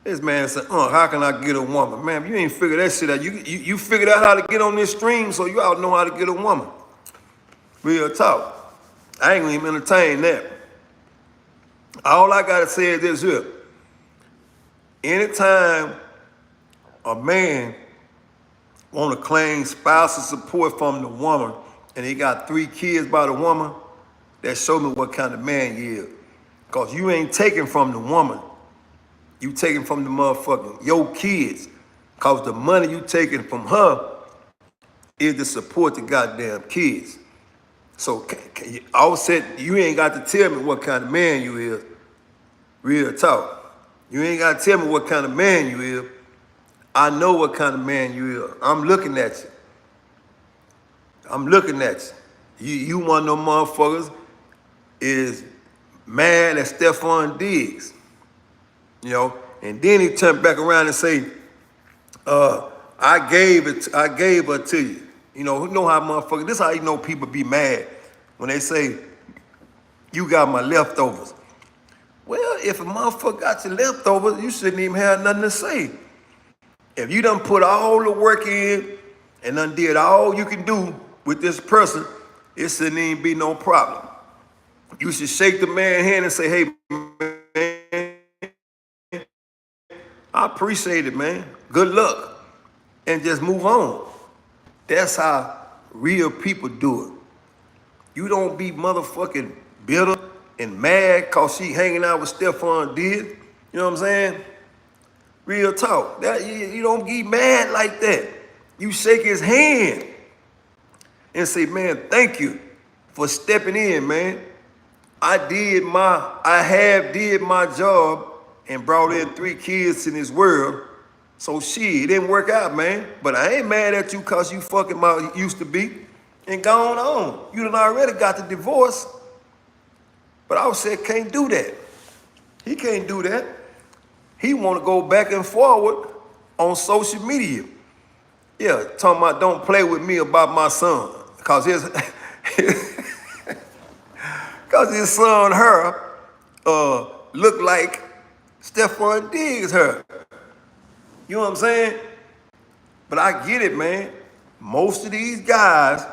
This man said, how can I get a woman? Man, if you ain't figured that shit out, you figured out how to get on this stream, so you ought to know how to get a woman. Real talk. I ain't gonna even entertain that. All I gotta say is this here. Anytime a man wanna claim spousal support from the woman and he got 3 kids by the woman, that show me what kind of man you is. Because you ain't taking from the woman. You taking from the motherfucking, your kids. Because the money you taking from her is to support the goddamn kids. So I always said, you ain't got to tell me what kind of man you is. Real talk. You ain't got to tell me what kind of man you is. I know what kind of man you is. I'm looking at you. I'm looking at you. You one of them motherfuckers is mad at Stefon Diggs. You know, and then he turned back around and say, I gave her to you. You know how motherfuckers, this is how you know people be mad when they say, you got my leftovers. Well, if a motherfucker got your leftovers, you shouldn't even have nothing to say. If you done put all the work in and done did all you can do with this person, it shouldn't even be no problem. You should shake the man's hand and say, hey, man, I appreciate it, man. Good luck. And just move on. That's how real people do it. You don't be motherfucking bitter and mad because she hanging out with Stefon Diggs. You know what I'm saying? Real talk. That you don't get mad like that. You shake his hand and say, man, thank you for stepping in, man. I have did my job and brought in 3 kids in this world. So shit, it didn't work out, man. But I ain't mad at you because you fucking my used to be and gone on. You done already got the divorce. But I said, can't do that. He can't do that. He want to go back and forward on social media. Yeah, talking about don't play with me about my son. Because his son, her, look like Stefon Diggs, her. You know what I'm saying? But I get it, man. Most of these guys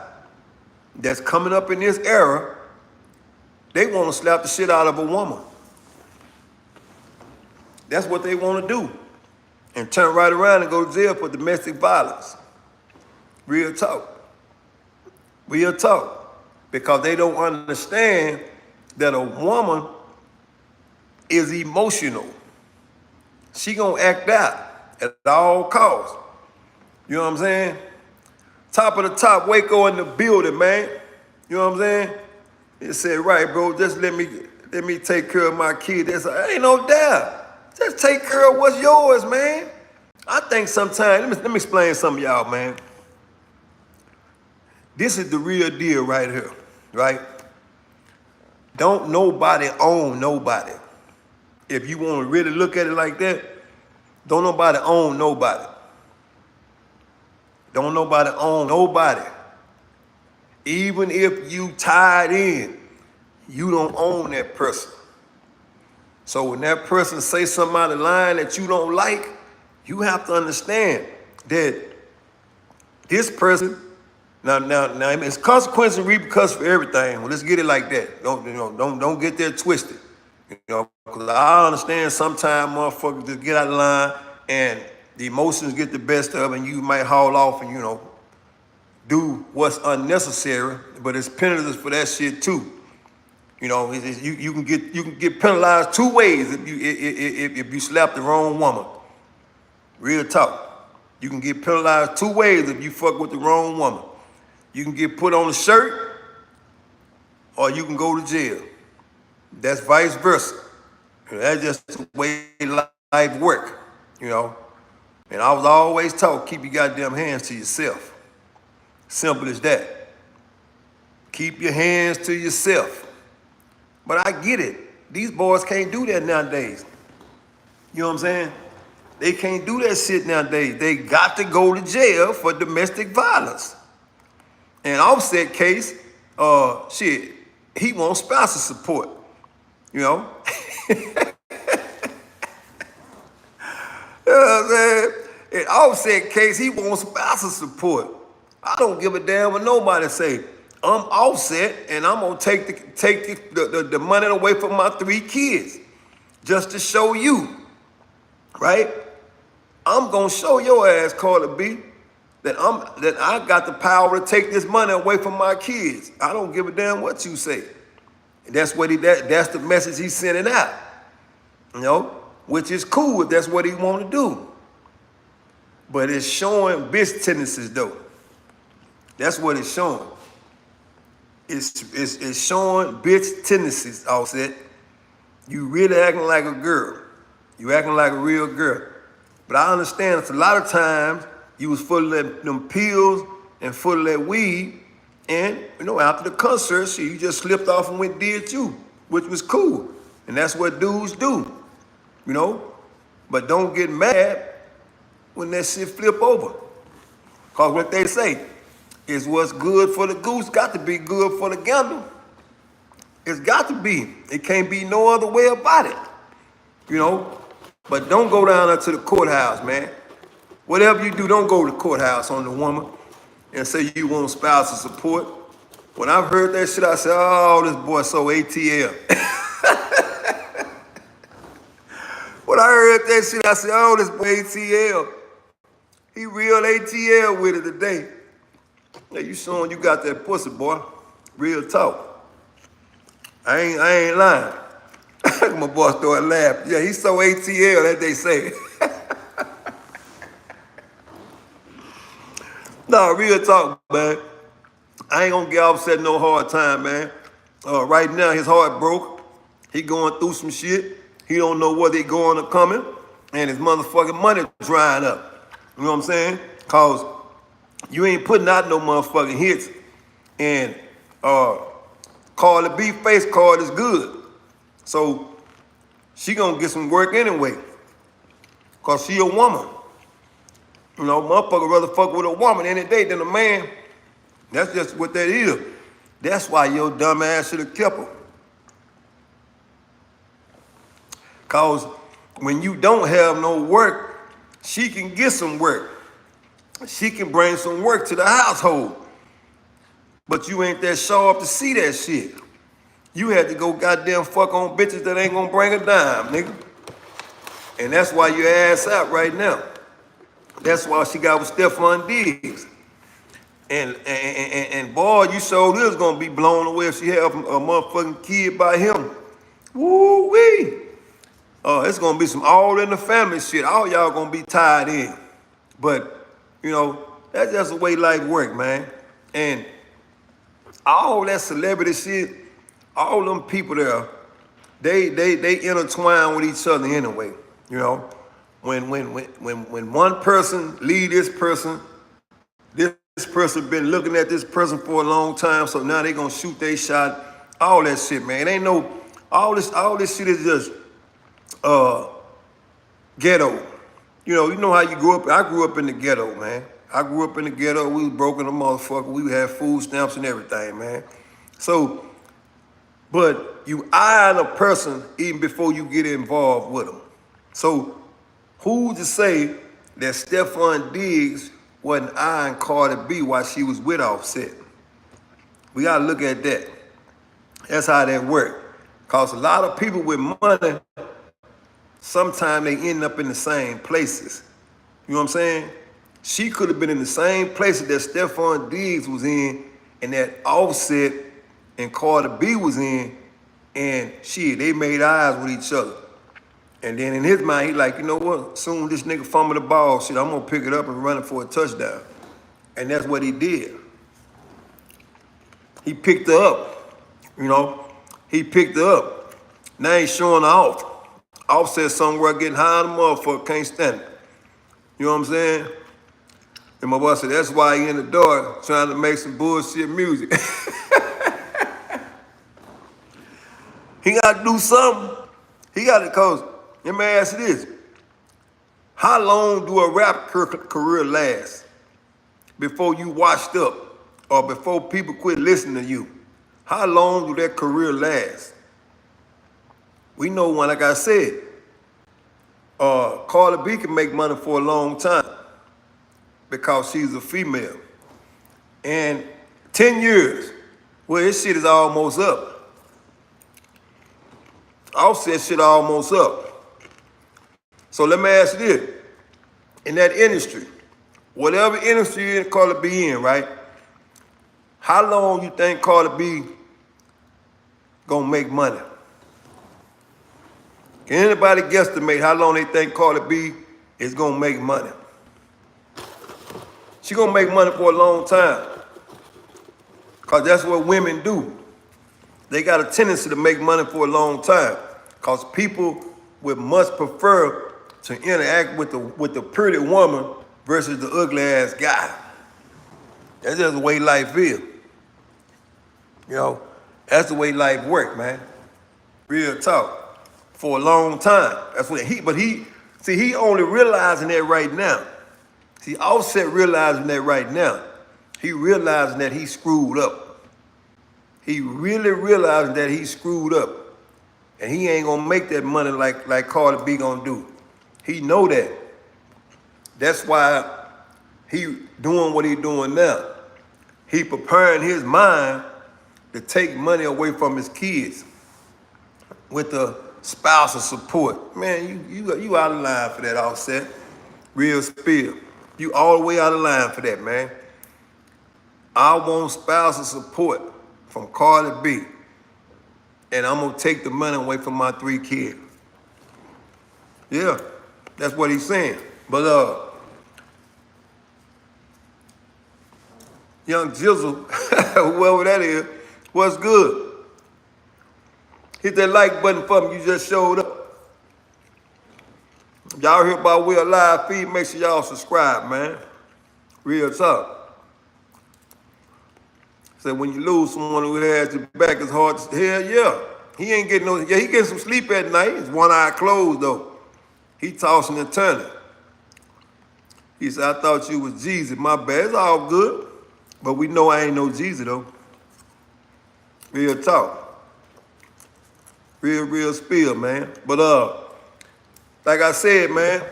that's coming up in this era, they want to slap the shit out of a woman. That's what they want to do. And turn right around and go to jail for domestic violence. Real talk. Real talk. Because they don't understand that a woman is emotional. She gonna act out at all costs. You know what I'm saying? Top of the top, Waco in the building, man. You know what I'm saying? He said, right, bro, just let me take care of my kid. Ain't no doubt. Just take care of what's yours, man. I think sometimes, let me explain something to y'all, man. This is the real deal right here, right? Don't nobody own nobody. If you want to really look at it like that, don't nobody own nobody. Don't nobody own nobody. Even if you tied in, you don't own that person. So when that person say something out of line that you don't like, you have to understand that this person, now it's consequences and repercussions for everything. Well, let's get it like that. Don't get that twisted. Because I understand sometimes motherfuckers just get out of line and the emotions get the best of, and you might haul off and do what's unnecessary, but it's penalties for that shit too. You can get penalized two ways if you slap the wrong woman. Real talk. You can get penalized two ways if you fuck with the wrong woman. You can get put on a shirt, or you can go to jail. That's vice versa. That's just the way life work, And I was always taught, keep your goddamn hands to yourself. Simple as that. Keep your hands to yourself. But I get it. These boys can't do that nowadays. You know what I'm saying? They can't do that shit nowadays. They got to go to jail for domestic violence. And Offset case, he wants spousal support. You know what I'm saying? In Offset case, he wants spousal support. I don't give a damn what nobody say. I'm Offset, and I'm gonna take the money away from my 3 kids, just to show you, right? I'm gonna show your ass, Cardi B, that I got the power to take this money away from my kids. I don't give a damn what you say. That's the message he's sending out, which is cool if that's what he want to do. But it's showing bitch tendencies though. That's what it's showing. It's showing bitch tendencies, Offset. You really acting like a girl. You acting like a real girl. But I understand it's a lot of times you was full of them pills and full of that weed, and after the concert, you just slipped off and went did you, which was cool. And that's what dudes do, But don't get mad when that shit flip over. Cause what they say is what's good for the goose got to be good for the gander. It's got to be. It can't be no other way about it, But don't go down to the courthouse, man. Whatever you do, don't go to the courthouse on the woman and say you want spousal support. When I heard that shit, I said, oh, this boy so ATL. When I heard that shit, I said, oh, this boy ATL. He real ATL with it today. Hey, you showing you got that pussy, boy. Real talk. I ain't lying. My boy started laughing. Yeah, he's so ATL that they say. No, real talk, man. I ain't gonna get Offset no hard time, man. Right now, his heart broke. He going through some shit. He don't know whether he going or coming. And his motherfucking money drying up. You know what I'm saying? Cause you ain't putting out no motherfucking hits. And Cardi B face card is good. So she gonna get some work anyway. Cause she a woman. Motherfucker rather fuck with a woman any day than a man. That's just what that is. That's why your dumb ass should have kept her. Cause when you don't have no work, she can get some work. She can bring some work to the household. But you ain't that sharp to see that shit. You had to go goddamn fuck on bitches that ain't gonna bring a dime, nigga. And that's why your ass out right now. That's why she got with Stefon Diggs. And boy, you showed is gonna be blown away if she have a motherfucking kid by him. Woo wee. It's gonna be some all in the family shit. All y'all gonna be tied in. But, you know, that's just the way life work, man. And all that celebrity shit, all them people there, they intertwine with each other anyway. You know, when one person lead this person been looking at this person for a long time, so now they gonna shoot their shot. All that shit, man. It ain't no all this shit is just ghetto. You know how you grew up. I grew up in the ghetto, man. I grew up in the ghetto. We was broken a motherfucker. We had food stamps and everything, man. So, but you eye a person even before you get involved with them. So, who's to say that Stefon Diggs wasn't eyeing Cardi B while she was with Offset? We gotta look at that. That's how that works. Cause a lot of people with money, sometimes they end up in the same places. You know what I'm saying? She could have been in the same places that Stefon Diggs was in and that Offset and Cardi B was in, and shit, they made eyes with each other. And then in his mind, he like, you know what? Soon this nigga fumble the ball, shit, I'm gonna pick it up and run it for a touchdown. And that's what he did. He picked her up, you know? He picked her up. Now he's showing her off. Offset somewhere getting high on the motherfucker, can't stand it. You know what I'm saying? And my boy said, that's why he in the door trying to make some bullshit music. He got to do something. He got to, cause, let me ask you this. How long do a rap career last before you washed up or before people quit listening to you? How long do that career last? We know one, like I said, Cardi B can make money for a long time because she's a female. And 10 years, well, this shit is almost up. Offset shit almost up. So let me ask you this. In that industry, whatever industry you Cardi B in, right? How long you think Cardi B gonna make money? Can anybody guesstimate how long they think Cardi B is gonna make money? She gonna make money for a long time. Cause that's what women do. They got a tendency to make money for a long time. Cause people would much prefer to interact with the pretty woman versus the ugly ass guy. That's just the way life is. You know, that's the way life works, man. Real talk. For a long time. That's what he only realizing that right now. See, Offset realizing that right now. He realizing that he screwed up. He really realizing that he screwed up. And he ain't gonna make that money like Cardi B gonna do. He know that. That's why he doing what he doing now. He preparing his mind to take money away from his kids with the spousal support. Man, you out of line for that, Offset. Real spill. You all the way out of line for that, man. I want spousal support from Cardi B. And I'm gonna take the money away from my 3 kids. Yeah, that's what he's saying. But Young Jizzle, whoever that is, what's good? Hit that like button for me, you just showed up. Y'all hear about Will Live feed, make sure y'all subscribe, man. Real talk. So when you lose someone who has your back, it's hard to, hell yeah. He ain't getting no, he getting some sleep at night. His one eye closed though. He tossing and turning. He said, I thought you was Jesus. My bad, it's all good. But we know I ain't no Jesus though. Real talk. Real spill, man. But like I said, man,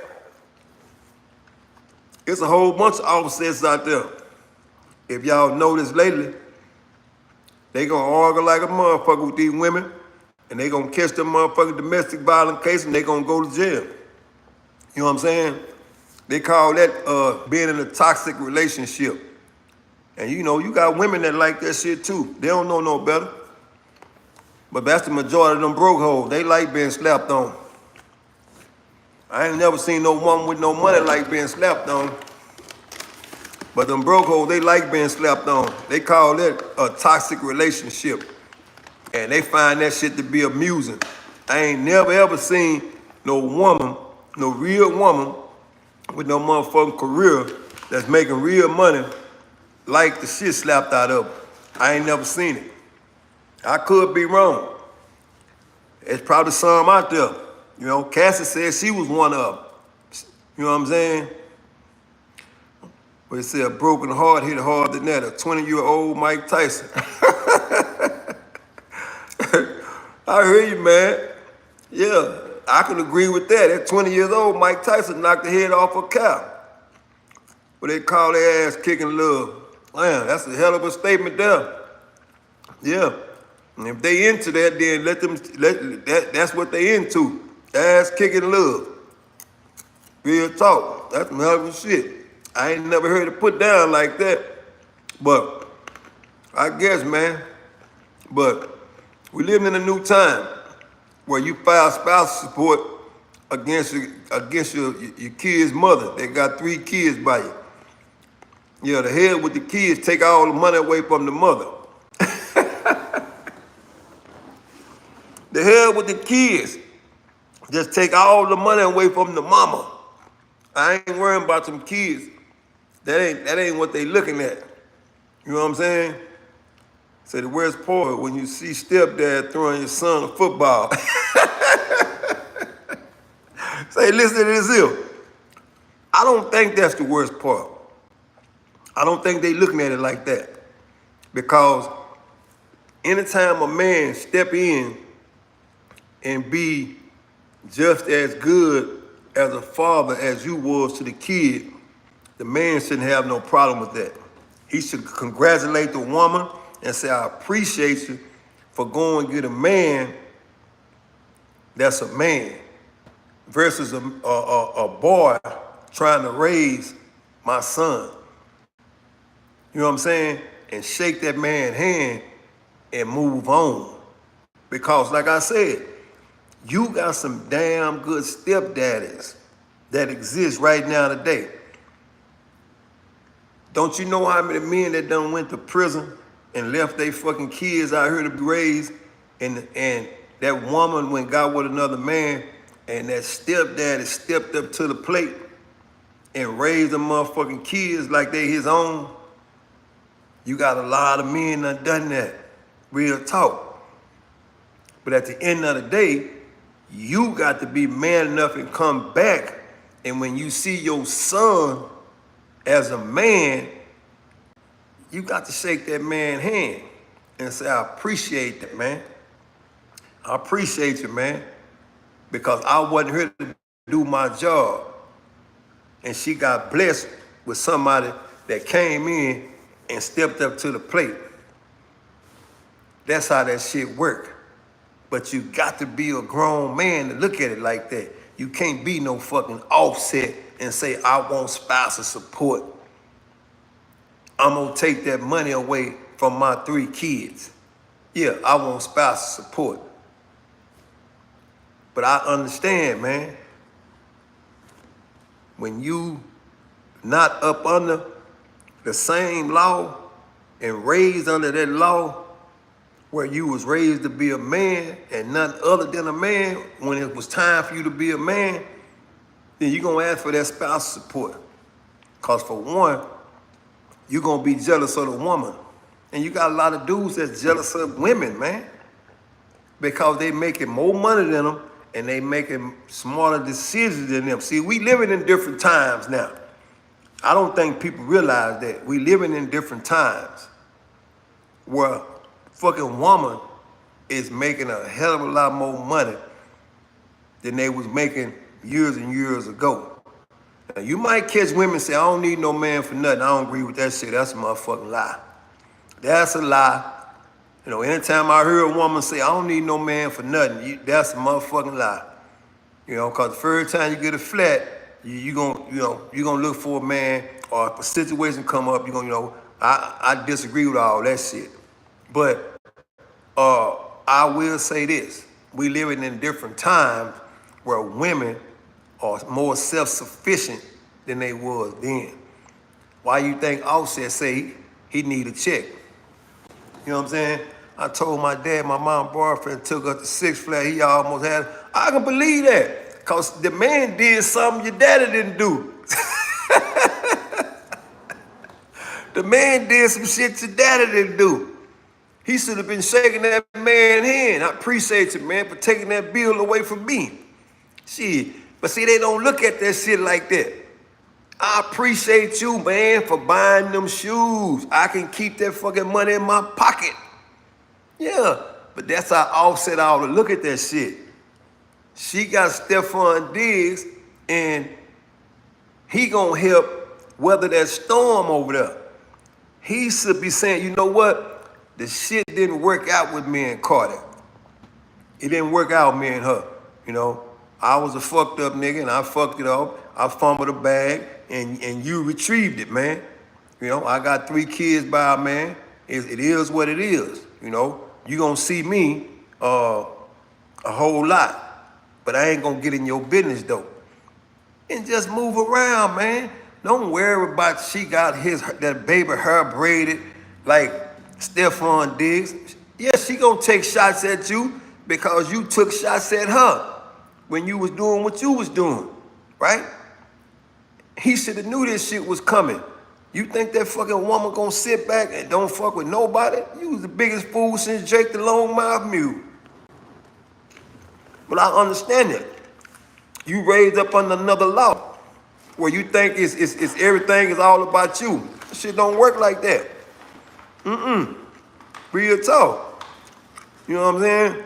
it's a whole bunch of Offsets out there. If y'all noticed lately, they gonna argue like a motherfucker with these women, and they gonna catch them motherfucking domestic violence case, and they gonna go to jail. You know what I'm saying? They call that being in a toxic relationship. And you know, you got women that like that shit too. They don't know no better. But that's the majority of them broke hoes. They like being slapped on. I ain't never seen no woman with no money like being slapped on. But them broke hoes, they like being slapped on. They call that a toxic relationship. And they find that shit to be amusing. I ain't never ever seen no woman, no real woman with no motherfucking career that's making real money like the shit slapped out of her. I ain't never seen it. I could be wrong. There's probably some out there. You know, Cassie said she was one of them. You know what I'm saying? But they say a broken heart hit harder than that. A 20-year-old Mike Tyson. I hear you, man. Yeah, I can agree with that. At 20 years old, Mike Tyson knocked the head off a cow. What they call their ass kicking love. Man, that's a hell of a statement there. Yeah. And if they into that, then that's what they into. Ass kicking love. Real talk. That's some hell of a shit. I ain't never heard it put down like that. But I guess, man. But we live in a new time where you file spouse support against your kid's mother. They got 3 kids by you. Yeah, the head with the kids take all the money away from the mother. The head with the kids just take all the money away from the mama. I ain't worrying about some kids. That ain't what they looking at. You know what I'm saying? Say the worst part when you see stepdad throwing your son a football. Say, listen to this here. I don't think that's the worst part. I don't think they looking at it like that. Because anytime a man step in and be just as good as a father as you was to the kid, the man shouldn't have no problem with that. He should congratulate the woman and say, I appreciate you for going and get a man that's a man versus a boy trying to raise my son. You know what I'm saying? And shake that man's hand and move on. Because like I said, you got some damn good stepdaddies that exist right now today. Don't you know how many men that done went to prison and left their fucking kids out here to be raised, and that woman went got with another man, and that stepdaddy stepped up to the plate and raised the motherfucking kids like they his own? You got a lot of men that done that. Real talk. But at the end of the day, you got to be man enough and come back. And when you see your son as a man, you got to shake that man's hand and say, I appreciate that, man. I appreciate you, man. Because I wasn't here to do my job. And she got blessed with somebody that came in and stepped up to the plate. That's how that shit work. But you got to be a grown man to look at it like that. You can't be no fucking Offset and say, I want spousal support. I'm gonna take that money away from my 3 kids. Yeah, I want spousal support. But I understand, man, when you not up under the same law and raised under that law where you was raised to be a man and none other than a man, when it was time for you to be a man, then you're gonna ask for that spousal support. Because for one, you're gonna be jealous of the woman. And you got a lot of dudes that's jealous of women, man. Because they making more money than them and they making smarter decisions than them. See, we living in different times now. I don't think people realize that. We living in different times where fucking woman is making a hell of a lot more money than they was making years and years ago. Now, you might catch women say, I don't need no man for nothing. I don't agree with that shit. That's a motherfucking lie. That's a lie. You know, anytime I hear a woman say, I don't need no man for nothing, that's a motherfucking lie. You know, because the first time you get a flat, you're gonna look for a man, or if a situation come up, you're gonna, I disagree with all that shit. But I will say this. We living in different times where women are more self-sufficient than they was then. Why you think Offset say he need a check? You know what I'm saying? I told my dad, my mom boyfriend took us to Six Flags. He almost had, I can believe that. Because the man did something your daddy didn't do. The man did some shit your daddy didn't do. He should have been shaking that man's hand. I appreciate you, man, for taking that bill away from me. Shit. But see, they don't look at that shit like that. I appreciate you, man, for buying them shoes. I can keep that fucking money in my pocket. Yeah, but that's how Offset ought to look at that shit. She got Stefon Diggs, and he gonna help weather that storm over there. He should be saying, you know what? The shit didn't work out with me and Cardi. It didn't work out with me and her. You know, I was a fucked up nigga and I fucked it up. I fumbled the bag and you retrieved it, man. You know, I got 3 kids by a man. It is what it is. You know, you gonna see me a whole lot, but I ain't gonna get in your business though. And just move around, man. Don't worry about she got that baby hair braided like Stefon Diggs. Yeah, she gonna take shots at you because you took shots at her when you was doing what you was doing, right? He should have knew this shit was coming. You think that fucking woman gonna sit back and don't fuck with nobody? You was the biggest fool since Jake the Longmouth Mule. But I understand it. You raised up under another law where you think it's everything is all about you. Shit don't work like that. Real talk. You know what I'm saying?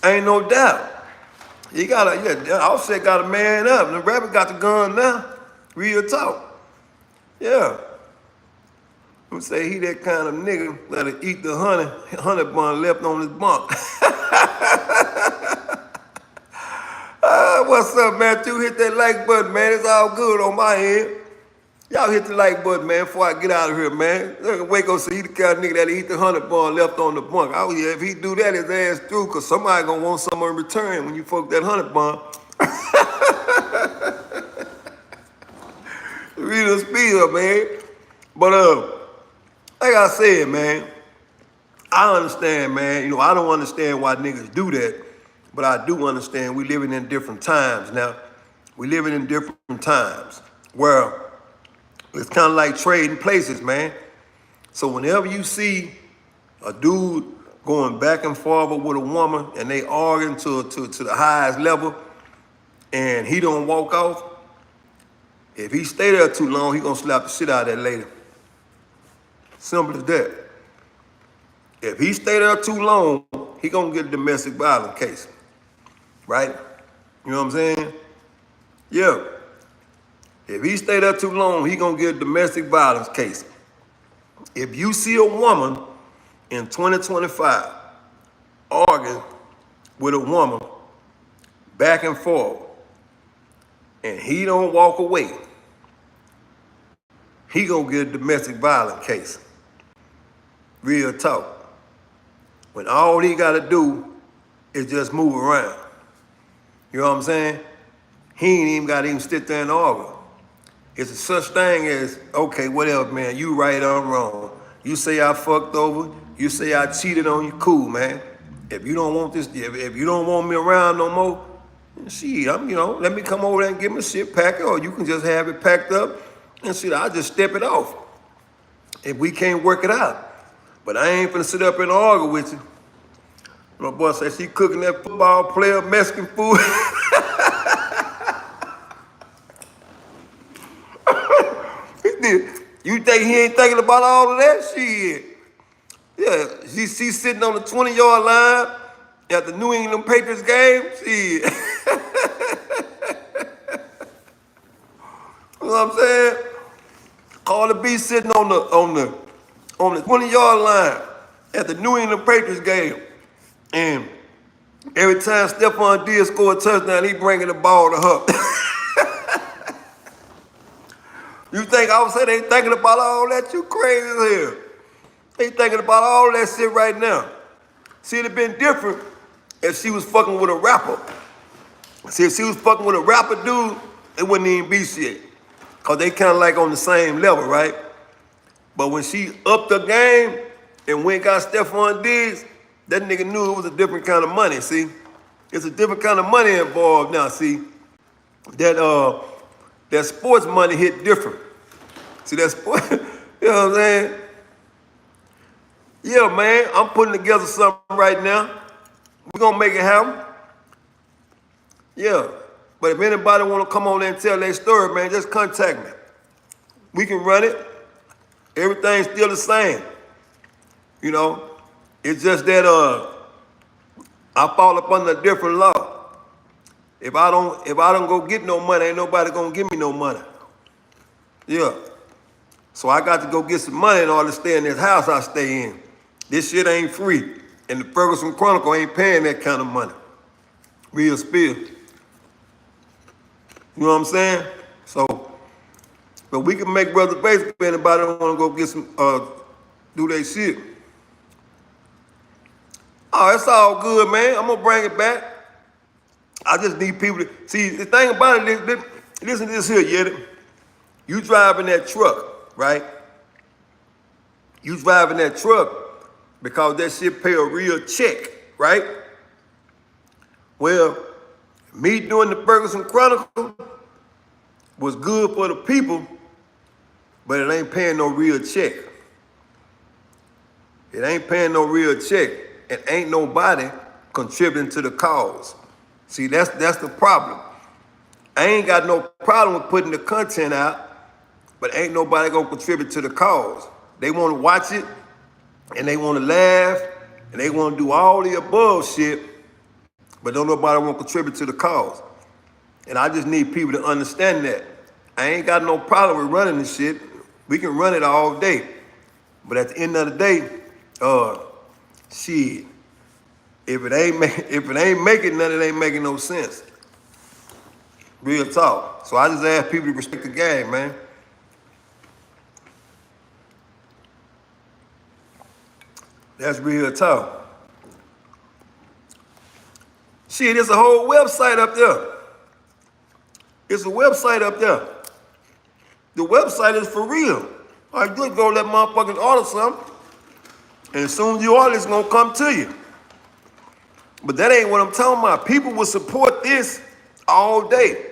Ain't no doubt. You gotta, Offset got a man up. The rapper got the gun now. Real talk. Yeah. I'm say he that kind of nigga that'll eat the honey bun left on his bunk. What's up, man? You hit that like button, man. It's all good on my end. Y'all hit the like button, man, before I get out of here, man. Wake up, say he the kind of nigga that'll eat the honey bun left on the bunk. Oh, yeah, if he do that, his ass through, because somebody gonna want something in return when you fuck that honey bun. Real speed up, man. But, like I said, man, I understand, man. You know, I don't understand why niggas do that, but I do understand we living in different times now. We living in different times where it's kind of like trading places, man. So whenever you see a dude going back and forth with a woman and they arguing to the highest level and he don't walk off, if he stay there too long, he gonna slap the shit out of that lady. Simple as that. If he stay there too long, he gonna get a domestic violence case, right? You know what I'm saying? Yeah. If he stay there too long, he gonna get a domestic violence case. If you see a woman in 2025 arguing with a woman back and forth, and he don't walk away, he gonna get a domestic violence case. Real talk. When all he gotta do is just move around. You know what I'm saying? He ain't even gotta even sit there and argue. It's a such thing as, okay, whatever, man, you right, I'm wrong. You say I fucked over, you say I cheated on you, cool, man. If you don't want this, if you don't want me around no more, shit, let me come over there and get my shit packed, or you can just have it packed up, and shit, I'll just step it off if we can't work it out. But I ain't finna sit up and argue with you. My boy said she cooking that football player Mexican food. You think he ain't thinking about all of that shit? Yeah, she's sitting on the 20-yard line at the New England Patriots game. Shit. You know what I'm saying? Cardi B sitting on the 20-yard line at the New England Patriots game. And every time Stefon Diggs score a touchdown, he bringing the ball to her. You think I would say they thinking about all that? You crazy as hell. They thinking about all that shit right now. See, it'd have been different if she was fucking with a rapper. See, if she was fucking with a rapper dude, it wouldn't even be shit. Cause they kind of like on the same level, right? But when she upped the game and went and got Stefon Diggs, that nigga knew it was a different kind of money, see? It's a different kind of money involved now, see? That sports money hit different. See, that sport, you know what I'm saying? Yeah, man, I'm putting together something right now. We're gonna make it happen. Yeah, but if anybody wanna come on there and tell their story, man, just contact me. We can run it. Everything's still the same. You know, it's just that I fall up under a different law. If I don't go get no money, ain't nobody gonna give me no money. Yeah. So I got to go get some money in order to stay in this house I stay in. This shit ain't free. And the Ferguson Chronicle ain't paying that kind of money. Real spill. You know what I'm saying? So, but we can make Brother Bass if anybody don't want to go get some, do their shit. Oh, it's all good, man. I'm gonna bring it back. I just need people to, see, the thing about it, listen to this here, Yeti. You driving that truck, right? You driving that truck because that shit pay a real check, right? Well, me doing the Ferguson Chronicle was good for the people, but it ain't paying no real check. It ain't paying no real check, and ain't nobody contributing to the cause. See, that's the problem. I ain't got no problem with putting the content out, but ain't nobody gonna contribute to the cause. They wanna watch it, and they wanna laugh, and they wanna do all the above shit, but don't nobody wanna contribute to the cause. And I just need people to understand that. I ain't got no problem with running this shit. We can run it all day. But at the end of the day, shit, if it ain't making none, it ain't making no sense. Real talk. So I just ask people to respect the game, man. That's real talk. Shit, there's a whole website up there. It's a website up there. The website is for real. All right, good, go let motherfuckers order something. And as soon as you order, it's gonna come to you. But that ain't what I'm talking about. People will support this all day.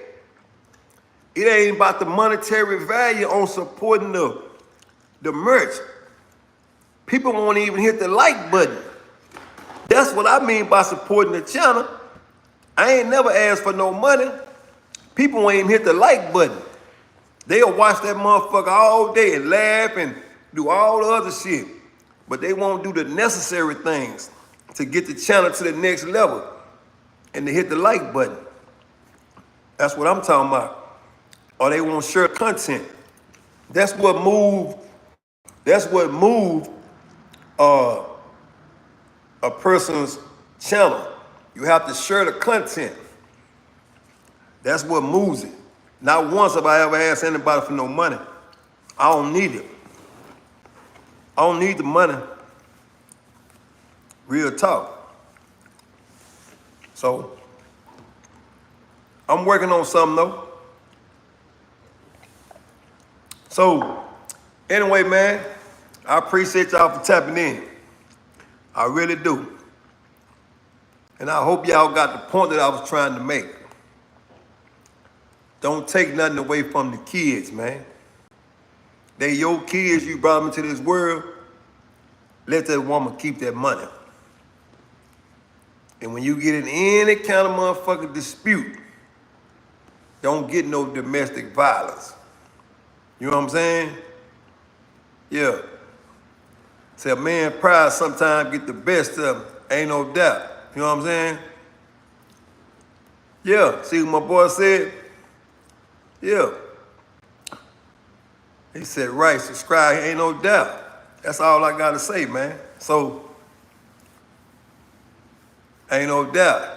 It ain't about the monetary value on supporting the merch. People won't even hit the like button. That's what I mean by supporting the channel. I ain't never asked for no money. People won't even hit the like button. They'll watch that motherfucker all day and laugh and do all the other shit. But they won't do the necessary things to get the channel to the next level and to hit the like button. That's what I'm talking about. Or they won't share content. That's what moved a person's channel. You have to share the content. That's what moves it. Not once have I ever asked anybody for no money. I don't need it. I don't need the money. Real talk. So, I'm working on something though. So, anyway, man, I appreciate y'all for tapping in. I really do. And I hope y'all got the point that I was trying to make. Don't take nothing away from the kids, man. They your kids, you brought them into this world. Let that woman keep that money. And when you get in any kind of motherfucking dispute, don't get no domestic violence. You know what I'm saying? Yeah. Say a man pride sometimes get the best of him. Ain't no doubt. You know what I'm saying? Yeah. See what my boy said? Yeah. He said, right, subscribe, ain't no doubt. That's all I gotta say, man. So, ain't no doubt.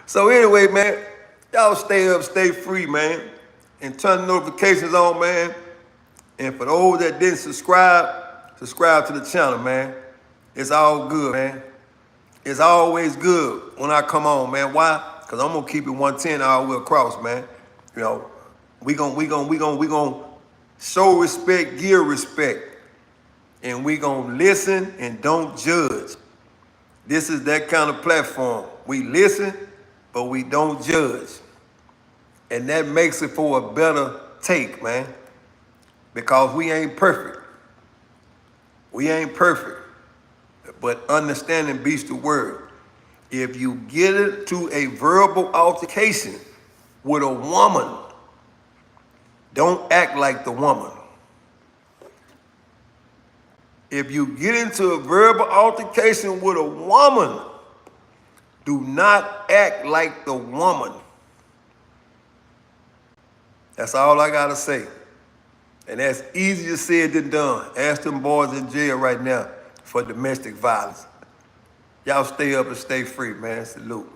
So anyway, man, Y'all stay up, stay free, man. And turn the notifications on, man. And for those that didn't subscribe to the channel, man. It's all good, man. It's always good when I come on, man. Why? Because I'm gonna keep it 110 all the way across, man. You know, we gonna show respect, give respect. And we gonna listen and don't judge. This is that kind of platform. We listen, but we don't judge. And that makes it for a better take, man. Because we ain't perfect. We ain't perfect. But understanding beats the word. If you get into a verbal altercation with a woman, don't act like the woman. If you get into a verbal altercation with a woman, do not act like the woman. That's all I gotta say. And that's easier said than done. Ask them boys in jail right now for domestic violence. Y'all stay up and stay free, man. Salute.